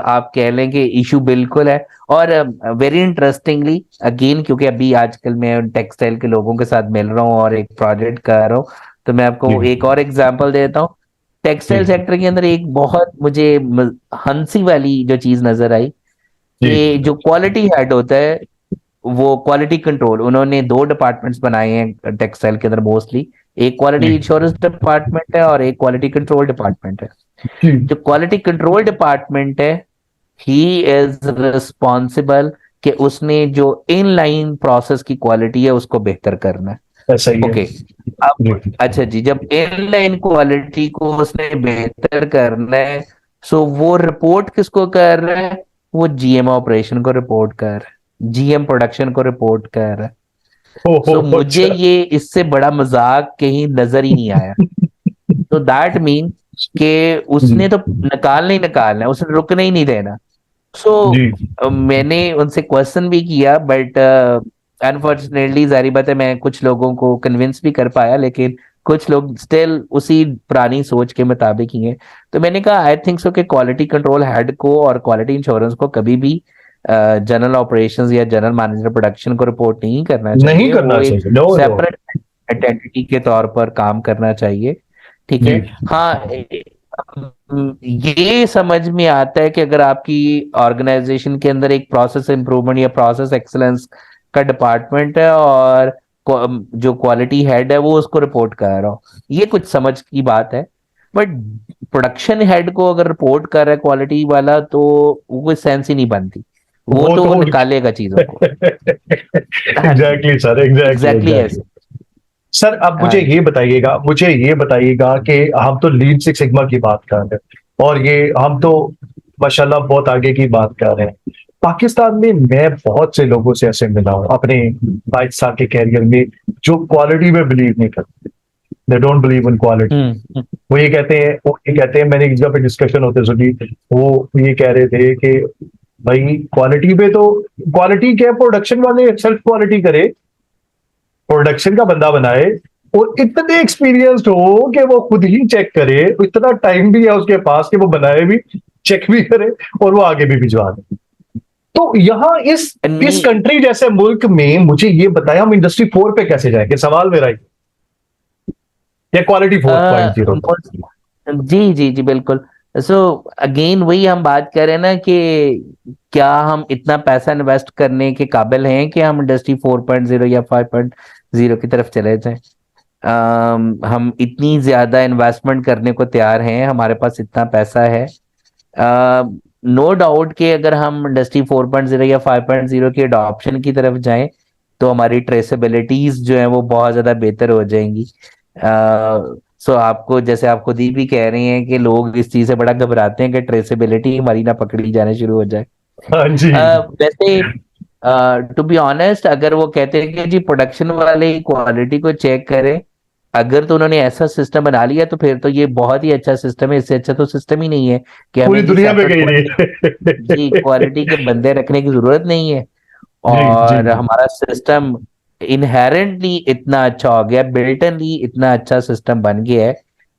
B: आप कह लें कि इशू बिल्कुल है। और वेरी इंटरेस्टिंगली अगेन, क्योंकि अभी आजकल मैं टेक्सटाइल के लोगों के साथ मिल रहा हूँ और एक प्रोजेक्ट कर रहा हूँ, तो मैं
A: जी
B: आपको एक और एग्जांपल देता हूँ।
A: जी
B: टेक्सटाइल सेक्टर के अंदर एक बहुत मुझे हंसी वाली जो चीज नजर आई
A: जी
B: कि जो क्वालिटी हेड होता है वो क्वालिटी कंट्रोल, उन्होंने दो डिपार्टमेंट्स बनाए हैं टेक्सटाइल के अंदर मोस्टली। एक क्वालिटी
A: जी
B: इंश्योरेंस डिपार्टमेंट है और एक क्वालिटी कंट्रोल डिपार्टमेंट है।
A: जी।
B: जो क्वालिटी कंट्रोल डिपार्टमेंट है, ही इज रिस्पॉन्सिबल कि उसने जो इनलाइन प्रोसेस की क्वालिटी है उसको बेहतर करना है।
A: ऐसा ही है।
B: ओके, अब
A: जी
B: अच्छा जी, जब इनलाइन क्वालिटी को उसने बेहतर करना है, सो वो रिपोर्ट किसको कर रहा है? वो जीएम ऑपरेशन को रिपोर्ट कर रहा है, जीएम प्रोडक्शन को रिपोर्ट कर रहा है। सो मुझे
A: अच्छा।
B: ये इससे बड़ा मजाक कहीं नजर ही नहीं आया। तो दैट मीन कि
A: जी
B: उसने तो निकालना ही निकालना है, उसने रुकना ही नहीं देना। सो
A: जी।
B: मैंने उनसे क्वेश्चन भी किया, बट अनफॉर्चुनेटली जारी बात है मैं कुछ लोगों को कन्विंस भी कर पाया, लेकिन कुछ लोग स्टिल उसी पुरानी सोच के मुताबिक ही हैं। तो मैंने कहा आई थिंक सो कि क्वालिटी कंट्रोल हेड को और क्वालिटी इंश्योरेंस को कभी भी जनरल ऑपरेशंस या जनरल मैनेजर प्रोडक्शन को रिपोर्ट नहीं करना
A: नहीं
B: चाहिए,
A: करना
B: वो एक
A: चाहिए, नो नो।
B: सेपरेट आइडेंटिटी के तौर पर काम करना चाहिए। ठीक है।
A: जी
B: हाँ, ये समझ में आता है कि अगर आपकी ऑर्गेनाइजेशन के अंदर एक प्रोसेस इंप्रूवमेंट या प्रोसेस एक्सलेंस का डिपार्टमेंट है और जो क्वालिटी हेड है वो उसको रिपोर्ट कर रहा हो, ये कुछ समझ की बात है। बट प्रोडक्शन हेड को अगर रिपोर्ट कर रहा है क्वालिटी वाला, तो वो कोई सेंस ही नहीं बनती, वो
A: वो
B: तो
A: तो
B: निकालेगा चीजों को। हाँ जी,
A: exactly sir, exactly
B: exactly
A: exactly.
B: ऐसे।
A: सर अब
B: हाँ जी।
A: मुझे ये बताइएगा कि हम तो लीन सिक्स सिग्मा की बात कर रहे हैं और ये हम तो माशाल्लाह बहुत आगे की बात कर रहे हैं। पाकिस्तान में मैं बहुत से लोगों से ऐसे मिला हूं अपने 22 साल के कैरियर में जो क्वालिटी में बिलीव नहीं करते। They don't believe in quality.
B: हम्म।
A: वो ये कहते हैं, मैंने एक जगह पे डिस्कशन होते सुनी। वो ये कह रहे थे कि भाई क्वालिटी पे तो क्वालिटी क्या, प्रोडक्शन वाले सेल्फ क्वालिटी करे, प्रोडक्शन का बंदा बनाए और इतने एक्सपीरियंस्ड हो कि वो खुद ही चेक करे, इतना टाइम भी है उसके पास कि वो बनाए भी, चेक भी करे और वो आगे भी भिजवा दे। तो यहाँ इस
B: नहीं,
A: कंट्री जैसे मुल्क में मुझे ये बताया हम इंडस्ट्री 4 पे कैसे जाएंगे, सवाल मेरा ही। या क्वालिटी 4.0 पे।
B: जी जी जी बिल्कुल। सो अगेन वही हम बात कर रहे हैं ना कि क्या हम इतना पैसा इन्वेस्ट करने के काबिल हैं कि हम इंडस्ट्री 4.0 या 5.0 की तरफ चले जाएं। हम इतनी ज्यादा इन्वेस्टमेंट करने को तैयार हैं, हमारे पास इतना पैसा है। नो डाउट कि अगर हम इंडस्ट्री 4.0 या 5.0 की अडॉप्शन की तरफ जाएं तो हमारी ट्रेसेबिलिटीज जो है वो बहुत ज्यादा बेहतर हो जाएंगी। सो आपको, जैसे आप खुद ही भी कह रहे हैं कि लोग इस चीज से बड़ा घबराते हैं कि ट्रेसेबिलिटी हमारी ना पकड़ी जाने शुरू हो जाए।
A: हाँ जी।
B: वैसे टू बी ऑनेस्ट, अगर वो कहते हैं कि जी प्रोडक्शन वाले क्वालिटी को चेक करें, अगर तो उन्होंने ऐसा सिस्टम बना लिया तो फिर तो ये बहुत ही अच्छा सिस्टम है। इससे अच्छा तो सिस्टम ही नहीं है कि
A: पूरी
B: हमें जी
A: दुनिया में
B: सेपरेट
A: गई
B: क्वालिटी,
A: नहीं।
B: जी क्वालिटी के बंदे रखने की जरूरत नहीं है।
A: जी जी
B: और
A: जी।
B: हमारा सिस्टम इनहेरेंटली इतना अच्छा हो गया, बिल्टनली इतना अच्छा सिस्टम बन गया है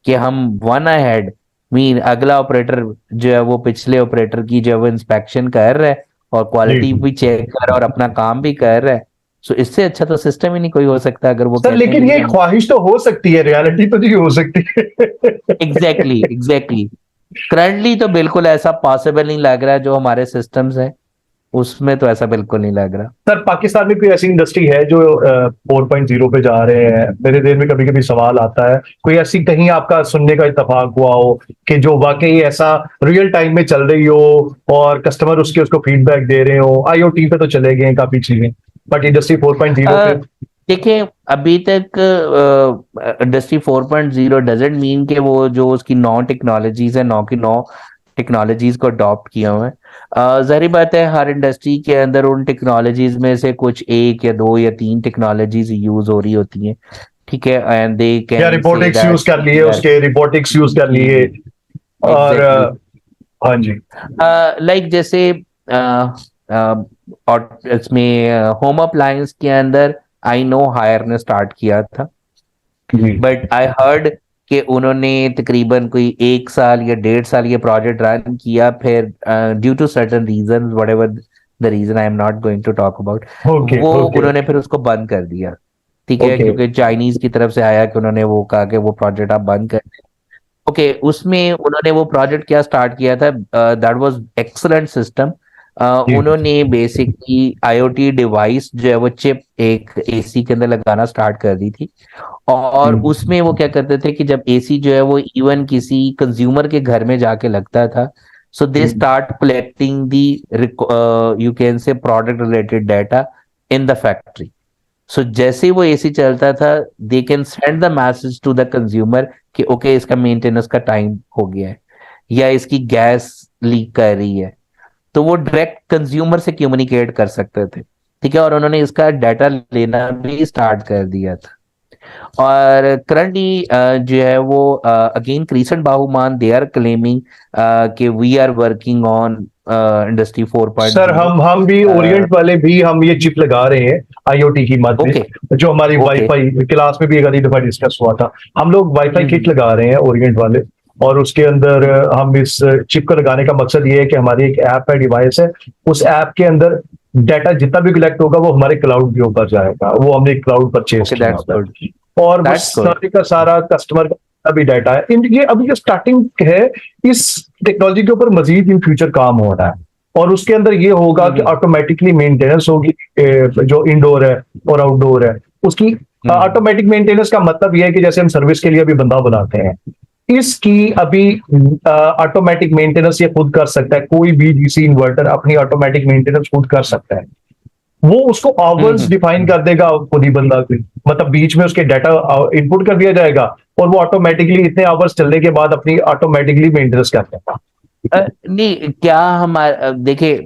B: कि हम वन अहेड, मीन अगला ऑपरेटर जो है वो पिछले ऑपरेटर की जो है वो इंस्पेक्शन कर रहा है और
A: जी
B: क्वालिटी भी चेक कर रहा है और अपना काम भी कर रहा है। सो इससे अच्छा तो सिस्टम ही नहीं कोई हो सकता, अगर वो
A: सर
B: कहते हैं
A: लेकिन
B: कि जी
A: ये
B: हम।
A: ख्वाहिश तो हो सकती है, रियलिटी तो नहीं हो सकती।
B: Exactly exactly. करंटली तो बिल्कुल ऐसा पॉसिबल नहीं लग रहा है, जो हमारे सिस्टम्स हैं उसमें तो ऐसा बिल्कुल नहीं लग रहा।
A: सर पाकिस्तान में कोई ऐसी इंडस्ट्री है जो 4.0 पे जा रहे हैं? मेरे दिल में कभी कभी सवाल आता है, कोई ऐसी कहीं आपका सुनने का इत्तेफाक हुआ हो कि जो वाकई ऐसा रियल टाइम में चल रही हो और कस्टमर उसको फीडबैक दे रहे हो? आईओटी पे तो चले गए हैं काफी चीजें, बट इंडस्ट्री 4.0 पे।
B: देखिए, अभी तक इंडस्ट्री 4.0 डजेंट मीन कि वो जो उसकी नौ टेक्नोलॉजीज है, नौ की नौ टेक्नोलॉजीज को अडॉप्ट किया हुआ है। जाहिर बात है हर इंडस्ट्री के अंदर उन टेक्नोलॉजीज में से कुछ एक या दो या तीन टेक्नोलॉजीज यूज हो रही होती हैं। ठीक है, एंड दे
A: या
B: कैन से
A: रिपोर्टिक्स यूज
B: दैट
A: कर लिए, उसके रिपोर्टिक्स यूज कर
B: जी
A: लिए।
B: जी
A: और
B: एग्जैक्टली।
A: हाँ जी।
B: लाइक जैसे और इसमें होम अप्लायंस के अंदर आई नो हायर ने स्टार्ट किया था,
A: जी
B: बट आई हर्ड कि उन्होंने तकरीबन कोई 1 साल या 1.5 साल ये प्रोजेक्ट रन किया, फिर due to certain reason, whatever the reason I am not going to talk about,
A: okay
B: वो
A: ओके
B: उन्होंने फिर उसको बंद कर दिया। ठीक है,
A: ओके।
B: क्योंकि चाइनीज की तरफ से आया कि उन्होंने वो कहा कि वो प्रोजेक्ट आप बंद कर। ओके, उसमें उन्होंने वो प्रोजेक्ट क्या स्टार्ट किया था, दैट वाज एक्सलेंट सिस्टम।
A: जी
B: उन्होंने बेसिकली आईओटी डिवाइस जो है वो चिप एक एसी के अंदर लगाना स्टार्ट कर दी थी। और
A: हम्म,
B: उसमें वो क्या करते थे कि जब एसी जो है वो इवन किसी कंज्यूमर के घर में जाके लगता था, so they
A: hmm,
B: start collecting the you can say product related data in the factory. So जैसे ही वो एसी चलता था, they can send the message to the consumer कि ओके इसका मेंटेनेंस का टाइम हो गया है, या इसकी गैस लीक कर रही है। तो वो डायरेक्ट कंज्यूमर से कम्युनिकेट कर सकते थे, ठीक है। और उन्होंने इसका डाटा लेना भी स्टार्ट कर दिया था। और करंटली जो है वो again Crescent Bahuman they are claiming कि we are working on industry
A: sir
B: 4.0।
A: हम भी ओरिएंट वाले भी हम ये चिप लगा रहे हैं आईओटी की मद
B: ओके
A: में, जो हमारी
B: ओके।
A: वाईफाई क्लास में भी एक आधी दफा डिस्कस हुआ था। हम लोग वाईफाई किट
B: हम्म
A: लगा रहे हैं ओरिएंट वाले, और उसके अंदर हम इस चिप को लगाने का मकसद ये है कि हमारी एक ऐप है, डिवाइस है, उस ऐप के अंदर डाटा जितना भी कलेक्ट होगा वो हमारे क्लाउड के ऊपर जाएगा। वो हमने क्लाउड परचेज
B: ओके,
A: किया
B: दैट्स
A: हुआ
B: गुड।
A: है, और वो
B: दैट्स गुड।
A: सारे का सारा कस्टमर का भी डाटा है। ये अभी जो स्टार्टिंग है, इस टेक्नोलॉजी के ऊपर मजीद इन फ्यूचर काम हो रहा है। और उसके अंदर ये होगा कि
B: हम्म
A: ऑटोमेटिकली मेंटेनेंस होगी, जो इंडोर है और आउटडोर है उसकी।
B: हम्म
A: ऑटोमेटिक मेंटेनेंस का मतलब यह है कि जैसे हम सर्विस के लिए अभी बंदा बनाते हैं, इसकी अभी ऑटोमेटिक मेंटेनेंस ये खुद कर सकता है। कोई भी डीसी इन्वर्टर अपनी ऑटोमेटिक मेंटेनेंस खुद कर सकता है। वो उसको आवर्स डिफाइन
B: हम्म।
A: कर देगा खुद ही बंदा कोई, मतलब बीच में उसके डाटा इनपुट कर दिया जाएगा, और वो ऑटोमेटिकली इतने आवर्स चलने के बाद अपनी ऑटोमेटिकली मेंटेनेंस कर देगा।
B: नहीं, क्या हमारा देखिए,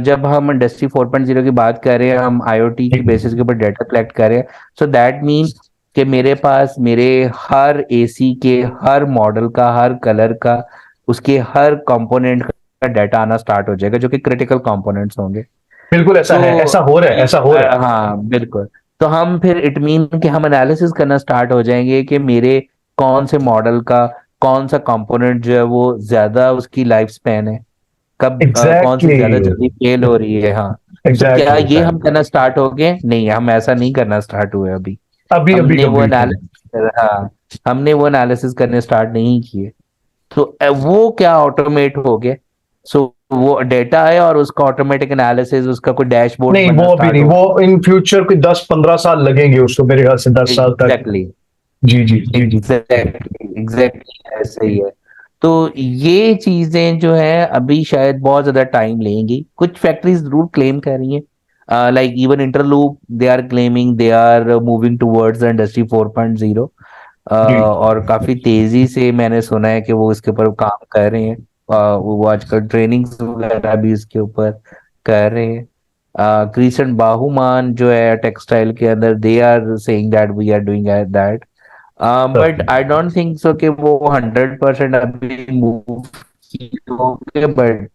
B: जब हम इंडस्ट्री 4.0 की बात कर रहे हैं, हम आईओटी की बेसिस के ऊपर डाटा कलेक्ट कर रहे हैं। सो दैट मीन्स कि मेरे पास मेरे हर एसी के हर मॉडल का, हर कलर का, उसके हर कंपोनेंट का डाटा आना स्टार्ट हो जाएगा, जो कि क्रिटिकल कंपोनेंट्स होंगे।
A: बिल्कुल ऐसा है,
B: तो
A: ऐसा हो रहा है, ऐसा हो रहा है।
B: हाँ बिल्कुल। तो हम फिर इट मीन कि हम एनालिसिस करना स्टार्ट हो जाएंगे कि मेरे कौन से मॉडल का कौन सा कंपोनेंट जो है वो ज्यादा उसकी लाइफ स्पैन है, कब कौन सी
A: एग्जैक्टली,
B: ज्यादा जल्दी फेल हो रही है। हाँ। सो क्या
A: एग्जैक्टली,
B: ये हम
A: एग्जैक्टली।
B: करना स्टार्ट हो गए? नहीं, हम ऐसा नहीं करना स्टार्ट हुए अभी।
A: अभी अभी
B: हमने वो
A: कंप्लीट हो।
B: एनालिसिस, हाँ, हमने वो एनालिसिस करने स्टार्ट नहीं किए। तो वो क्या ऑटोमेट हो गया? सो वो डेटा है और उसका ऑटोमेटिक एनालिसिस, उसका कोई डैशबोर्ड
A: नहीं,
B: बनना
A: वो अभी
B: स्टार्ट
A: नहीं,
B: हो
A: वो इन फ्यूचर कोई 10-15 साल लगेंगे उसको, मेरे ख्याल से 10 साल
B: गया।
A: तक।
B: एग्जैक्टली
A: जी जी जी जी।
B: एग्जैक्टली एग्जैक्टली ऐसे ही है। तो ये चीजें जो है अभी शायद बहुत ज्यादा टाइम लेंगी। कुछ फैक्ट्रीज जरूर क्लेम कर रही हैं, like even Interloop, they are claiming they are moving towards industry 4.0।
A: जी
B: और काफी तेजी से मैंने सुना है कि वो इसके ऊपर काम कर रहे हैं। वो आजकल ट्रेनिंग्स वगैरह भी इसके ऊपर कर रहे हैं। क्रिसन बाहुमान जो है टेक्सटाइल के अंदर, they are saying that we are doing that.
A: Sir.
B: But I don't think so कि वो 100% अभी मूव होंगे, but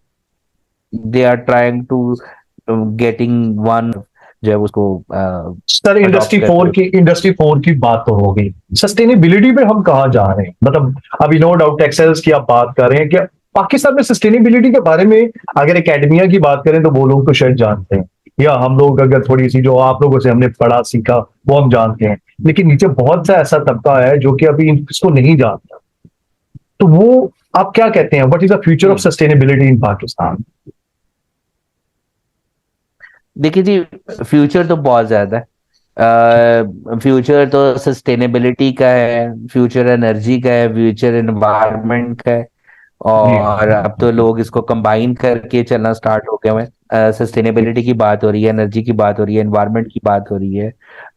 B: they are trying to getting one जो है उसको
A: सर,
B: अडॉप्ट करते हुए।
A: इंडस्ट्री 4 की बात तो हो गई। सस्टेनेबिलिटी में हम कहाँ जा रहे हैं, मतलब अभी नो डाउट टेक्सटाइल्स की आप बात कर रहे हैं, क्या पाकिस्तान में सस्टेनेबिलिटी के बारे में अगर एकेडमिया की बात करें तो वो लोग तो शायद जानते हैं, या हम लोग अगर थोड़ी सी जो आप लोगों से हमने पढ़ा सीखा वो हम जानते हैं, लेकिन नीचे बहुत सा ऐसा तबका है जो कि अभी इसको नहीं जानता। तो वो आप क्या कहते हैं, what is the future of
B: hmm.
A: Sustainability इन पाकिस्तान?
B: देखिए जी, फ्यूचर तो बहुत ज्यादा है। फ्यूचर तो सस्टेनेबिलिटी का है, फ्यूचर एनर्जी का है, फ्यूचर एनवायरनमेंट का है।
A: जी
B: और अब तो लोग इसको कंबाइन करके चलना स्टार्ट हो गए हैं।
A: जी
B: सस्टेनेबिलिटी की बात हो रही है, एनर्जी की बात हो रही है, एनवायरनमेंट की बात हो रही है,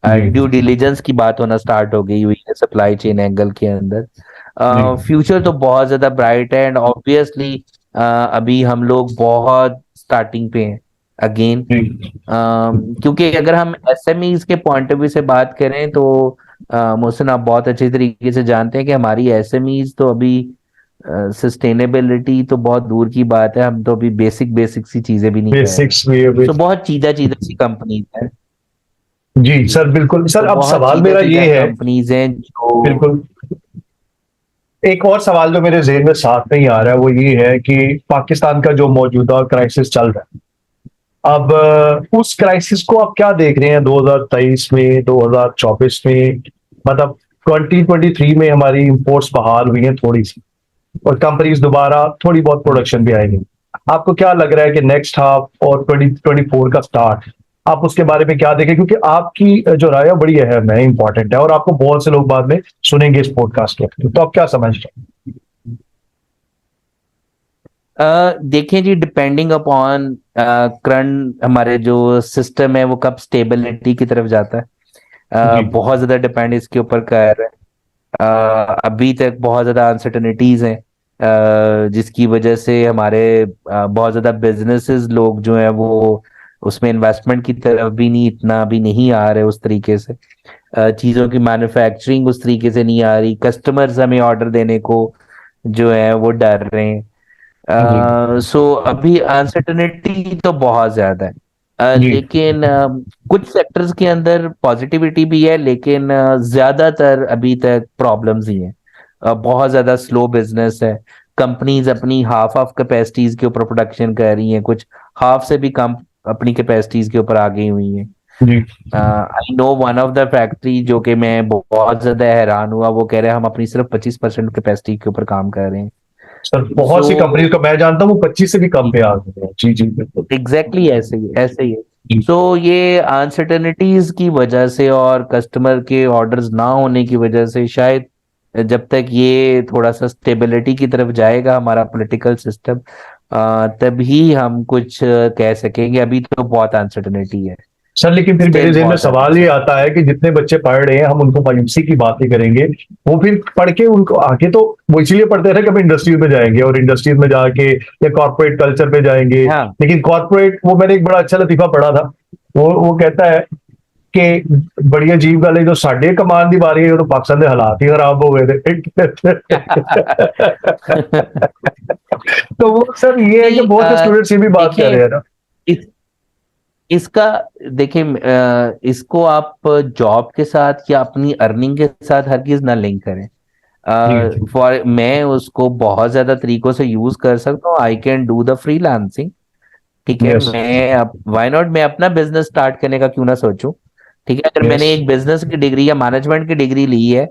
A: जी
B: ड्यू डिलीजेंस की बात होना स्टार्ट हो गई हुई है सप्लाई चेन एंगल के अंदर।
A: जी
B: फ्यूचर तो बहुत ज्यादा ब्राइट है। एंड ऑब्वियसली अभी हम लोग बहुत स्टार्टिंग पे हैं अगेन।
A: जी।
B: क्योंकि अगर हम एसएमईज के पॉइंट ऑफ व्यू से बात करें तो मोहसिन, आप बहुत अच्छे तरीके से जानते हैं कि हमारी एसएमईज तो अभी सस्टेनेबिलिटी तो बहुत दूर की बात है, हम तो अभी बेसिक बेसिक सी चीजें भी नहीं कर रहे।
A: बेसिक्स में।
B: सो बहुत चीजा चीजा सी कंपनीज हैं।
A: जी सर, बिल्कुल सर,
B: तो
A: अब
B: बहुत
A: सवाल
B: चीजा
A: मेरा
B: चीजा
A: ये है।
B: कंपनीज हैं जो।
A: बिल्कुल। एक और सवाल जो मेरे जेहन में साथ में ही आ रहा है वो ये है कि पाकिस्तान का जो मौजूदा क्राइसिस चल रहा है, अब उस क्राइसिस को आप क्या देख रहे हैं 2023 में, 2024 में? मतलब 2023 में हमारी इंपोर्ट्स बहाल हुई हैं थोड़ी सी, और कंपनीज दोबारा थोड़ी बहुत
B: हम्म
A: प्रोडक्शन भी आएंगी। आपको क्या लग रहा है कि नेक्स्ट हाफ और 2024 का स्टार्ट, आप उसके बारे में क्या देखें, क्योंकि आपकी जो राय है बड़ी अहम है, इंपॉर्टेंट है, और आपको बहुत से लोग बाद में सुनेंगे इस पॉडकास्ट को, तो आप क्या समझते हैं?
B: देखिए जी, डिपेंडिंग अपॉन करंट हमारे जो सिस्टम है वो कब स्टेबिलिटी की तरफ जाता है,
A: जी
B: बहुत ज्यादा डिपेंड इसके ऊपर कर रहा है। अभी तक बहुत ज्यादा अनसर्टनिटीज हैं, जिसकी वजह से हमारे बहुत ज्यादा बिजनेसेस लोग जो हैं वो उसमें इन्वेस्टमेंट की तरफ भी नहीं, इतना भी नहीं आ रहे उस तरीके से। चीजों की मैन्युफैक्चरिंग उस तरीके से नहीं आ रही, कस्टमर्स हमें ऑर्डर देने को जो है वो डर रहे हैं।
A: जी
B: सो अभी अनसर्टेनिटी तो बहुत ज्यादा है।
A: जी
B: लेकिन कुछ सेक्टर्स के अंदर पॉजिटिविटी भी है, लेकिन ज्यादातर अभी तक प्रॉब्लम्स ही हैं। बहुत ज्यादा स्लो बिजनेस है। कंपनीज अपनी हाफ ऑफ कैपेसिटीज के ऊपर प्रोडक्शन कर रही हैं, कुछ हाफ से भी कम अपनी कैपेसिटीज के ऊपर आ गई हुई हैं।
A: जी।
B: I know one of the factory जो कि मैं बहुत ज्यादा हैरान हुआ, वो कह रहे हैं हम अपनी सिर्फ 25% कैपेसिटी के ऊपर काम कर रहे हैं।
A: सर बहुत सी
B: सो
A: कंपनीज को मैं जानता हूँ वो 25 से भी कम पे आ गए हैं। जी जी बिल्कुल।
B: एग्जैक्टली ऐसे ही ऐसे ही है।
A: जी
B: सो ये अनसर्टेनिटीज की वजह से और कस्टमर के ऑर्डर्स ना होने की वजह से शायद जब तक ये थोड़ा सा स्टेबिलिटी की तरफ जाएगा हमारा पॉलिटिकल सिस्टम, तभी हम कुछ कह सकेंगे। अभी तो बहुत अनसर्टेनिटी है,
A: सर, लेकिन फिर मेरे
B: स्टिल
A: जहन में
B: बहुत
A: सवाल ये आता है कि जितने बच्चे पढ़ रहे हैं हम उनको मायूसी की बातें करेंगे, वो फिर पढ़ के उनको आगे तो वो इसलिए पढ़ते रहे कि हम इंडस्ट्रीज में जाएंगे और इंडस्ट्रीज में जाके या कॉर्पोरेट कल्चर पे जाएंगे।
B: हाँ।
A: लेकिन कॉर्पोरेट, वो मैंने एक बड़ा अच्छा लतीफा पढ़ा था, वो कहता है कि बड़ी अजीब गल है जो साडे कमान की बारी है, तो पाकिस्तान के हालात ही खराब हो गए थे। तो वो सर ये है कि
B: नहीं,
A: बहुत से स्टूडेंट्स ये भी बात कर
B: देखिए
A: रहे हैं ना।
B: इस, इसका देखिए, इसको आप जॉब के साथ या अपनी अर्निंग के साथ हर चीज ना लिंक करें।
A: जी जी।
B: फॉर मैं उसको बहुत ज्यादा तरीकों से यूज कर सकता हूँ। I can do the freelancing, ठीक है।
A: यस
B: मैं अब व्हाई नॉट, मैं अपना बिजनेस स्टार्ट करने का क्यों ना सोचूं। ठीक है, अगर
A: यस।
B: मैंने एक बिजनेस की डिग्री या मैनेजमेंट की डिग्री ली है,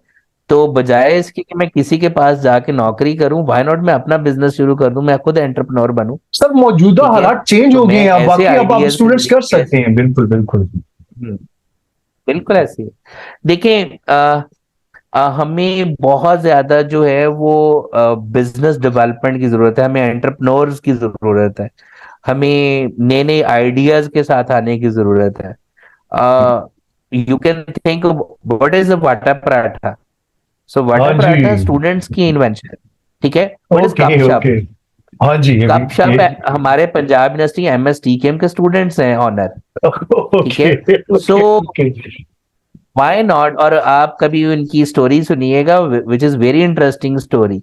B: तो बजाय इसके कि मैं किसी के पास जाके नौकरी करूं, व्हाई नॉट मैं अपना बिजनेस शुरू कर दूं, मैं खुद एंटरप्रेन्योर बनूं।
A: सर मौजूदा
B: ठीक है,
A: हालात चेंज
B: तो
A: हो गए
B: मैं
A: हैं, अब
B: ऐसे
A: वाकई अब आप
B: आइडियाज से
A: स्टूडेंट्स कर सकते
B: कैसे।
A: हैं, बिल्कुल बिल्कुल।
B: हम्म, बिल्कुल ऐसे ही। देखिए, हमें बहुत ज्यादा जो है वो बिजनेस डेवलपमेंट की जरूरत है, हमें एंटरप्रेन्योर्स की जरूरत है, हमें नए नए आइडियाज के साथ आने की जरूरत है। You can think what is वाटा पराठा। सो
A: हाँ
B: वाटा
A: जी।
B: पराठा स्टूडेंट्स की इन्वेंशन, ठीक है। व्हाट इज
A: ओके
B: गपशप।
A: ओके। हाँ जी ये भी
B: गपशप हमारे पंजाब यूनिवर्सिटी MSTKM के स्टूडेंट्स हैं ऑनर, ठीक है।
A: Okay
B: so
A: okay okay.
B: Why not, और आप कभी उनकी स्टोरी सुनिएगा which is very interesting story,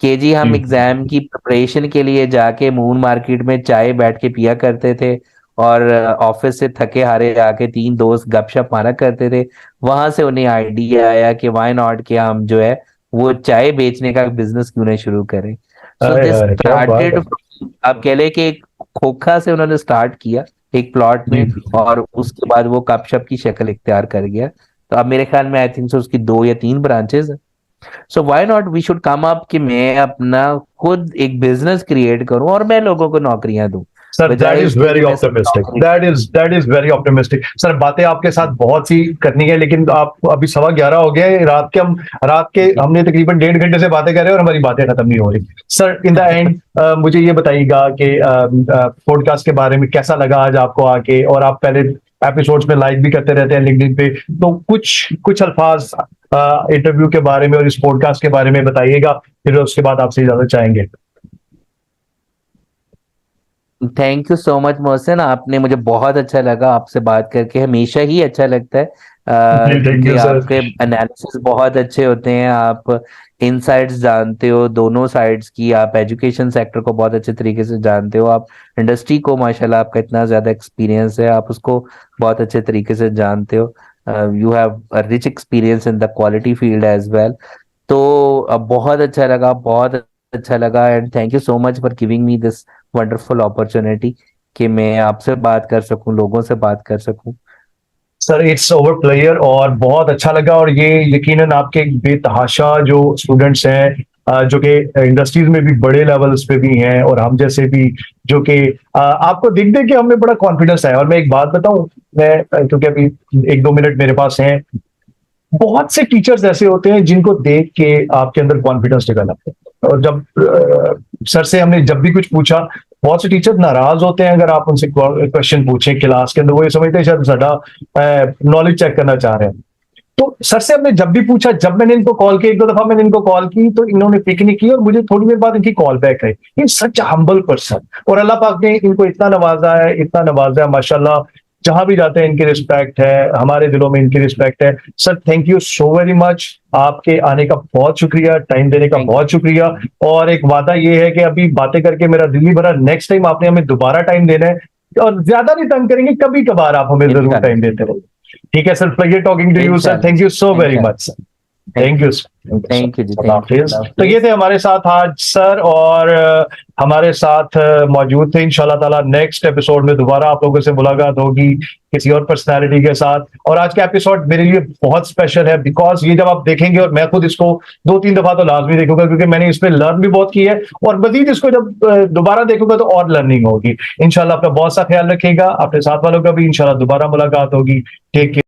B: कि जी हम
A: जी
B: एग्जाम की प्रिपरेशन के लिए जाके मून मार्केट में चाय बैठ के पिया करते थे, और ऑफिस से थके हारे आके तीन दोस्त गपशप मारा करते थे। वहां से उन्हें आइडिया आया कि व्हाई नॉट, कि हम जो है वो चाय बेचने का बिजनेस क्यों नहीं शुरू करें। सो
A: हाय
B: दिस
A: हाय क्या बात
B: स्टार्टेड,
A: है।
B: आप कह ले कि एक खोखा से उन्होंने स्टार्ट किया एक प्लॉट
A: जी
B: में, और उसके बाद वो गपशप की शक्ल इख्तियार कर गया। तो अब मेरे ख्याल में आई थिंक सो उसकी 2 या 3 branches. So why not we should come up कि मैं अपना खुद एक बिजनेस क्रिएट करूं और मैं लोगों को नौकरियां दूं,
A: सर दैट
B: बजाय
A: इज
B: इसके
A: वेरी
B: कि मैं सिर्फ
A: ऑप्टिमिस्टिक,
B: नौकरी।
A: That is very optimistic. Sir बातें आपके साथ बहुत सी करनी है, लेकिन आप अभी 11:15 हो गए रात के, हमने तकरीबन 1.5 घंटे से बातें कर रहे हैं और हमारी बातें खत्म नहीं हो रही। सर इन द एंड मुझे ये बताइएगा कि पॉडकास्ट के बारे में कैसा लगा आज आपको आके, और आप पहले एपिसोड्स में लाइक भी करते रहते हैं लिंक्डइन पे, तो कुछ कुछ अल्फाज इंटरव्यू के बारे में और इस पॉडकास्ट के बारे में बताइएगा, फिर उसके बाद आपसे इजाजत चाहेंगे।
B: Thank you so much Mohsin, आपने, मुझे बहुत अच्छा लगा आपसे बात करके, हमेशा ही अच्छा लगता है।
A: थैंक
B: क्योंकि
A: यू सर।
B: आपके एनालिसिस बहुत अच्छे होते हैं, आप इनसाइट्स जानते हो दोनों साइड्स की, आप एजुकेशन सेक्टर को बहुत अच्छे तरीके से जानते हो, आप इंडस्ट्री को माशाल्लाह आपका इतना ज्यादा एक्सपीरियंस है, आप उसको बहुत अच्छे तरीके से जानते हो। You have a rich experience in the quality field as well. तो बहुत अच्छा लगा, बहुत अच्छा लगा, and thank you so much for giving me this wonderful opportunity कि मैं आपसे बात कर सकूं, लोगों से बात कर सकूं।
A: सर इट्स ओवर प्लेयर, और बहुत अच्छा लगा, और ये यकीनन आपके बेतहाशा जो स्टूडेंट्स हैं जो कि इंडस्ट्रीज में भी बड़े लेवल्स पे भी हैं, और हम जैसे भी जो कि आपको दिख दे कि हमें बड़ा कॉन्फिडेंस है। और मैं एक बात बताऊं, मैं क्योंकि अभी 1-2 मिनट मेरे पास हैं, बहुत से टीचर्स ऐसे होते हैं जिनको देख के आपके अंदर कॉन्फिडेंस डेवलप होता है। और जब सर से हमने जब भी कुछ पूछा, बहुत से टीचर नाराज होते हैं अगर आप उनसे क्वेश्चन पूछें क्लास के अंदर, वो ये समझते हैं शायद साडा नॉलेज चेक करना चाह रहे हैं। तो सर से हमने जब भी पूछा, जब मैंने इनको कॉल किया, 1-2 दफा मैंने इनको कॉल की तो इन्होंने पिक नहीं की, और मुझे थोड़ी देर बाद इनकी call back I. In such humble person, और अल्लाह पाक ने इनको इतना नवाजा है, इतना नवाजा है माशाल्लाह। जहां भी जाते हैं इनकी रिस्पेक्ट है, हमारे दिलों में इनकी रिस्पेक्ट है। Sir thank you so very much, आपके आने का बहुत शुक्रिया, टाइम देने का बहुत शुक्रिया। और एक वादा ये है कि अभी बातें करके मेरा दिल नहीं भरा, नेक्स्ट टाइम आपने हमें दोबारा टाइम देना है, और ज्यादा नहीं तंग करेंगे, कभी कभार आप हमें जरूर टाइम देते रहो। ठीक है sir, pleasure talking to you sir, thank you so very much sir, thank you
B: thank you जी,
A: अल्लाह हाफिज। तो ये थे हमारे साथ आज सर, और हमारे साथ मौजूद थे। इंशाल्लाह ताला नेक्स्ट एपिसोड में दोबारा आप लोगों से मुलाकात होगी किसी और पर्सनालिटी के साथ। और आज का एपिसोड मेरे लिए बहुत स्पेशल है, बिकॉज ये जब आप देखेंगे, और मैं खुद इसको 2-3 दफा तो लाजमी देखूंगा, क्योंकि मैंने इस पर लर्न भी बहुत की है, और मजीद इसको जब दोबारा देखूंगा तो और लर्निंग होगी। इंशाल्लाह अपना बहुत सा ख्याल रखिएगा, अपने साथ वालों का भी। इंशाल्लाह दोबारा मुलाकात होगी। Take care.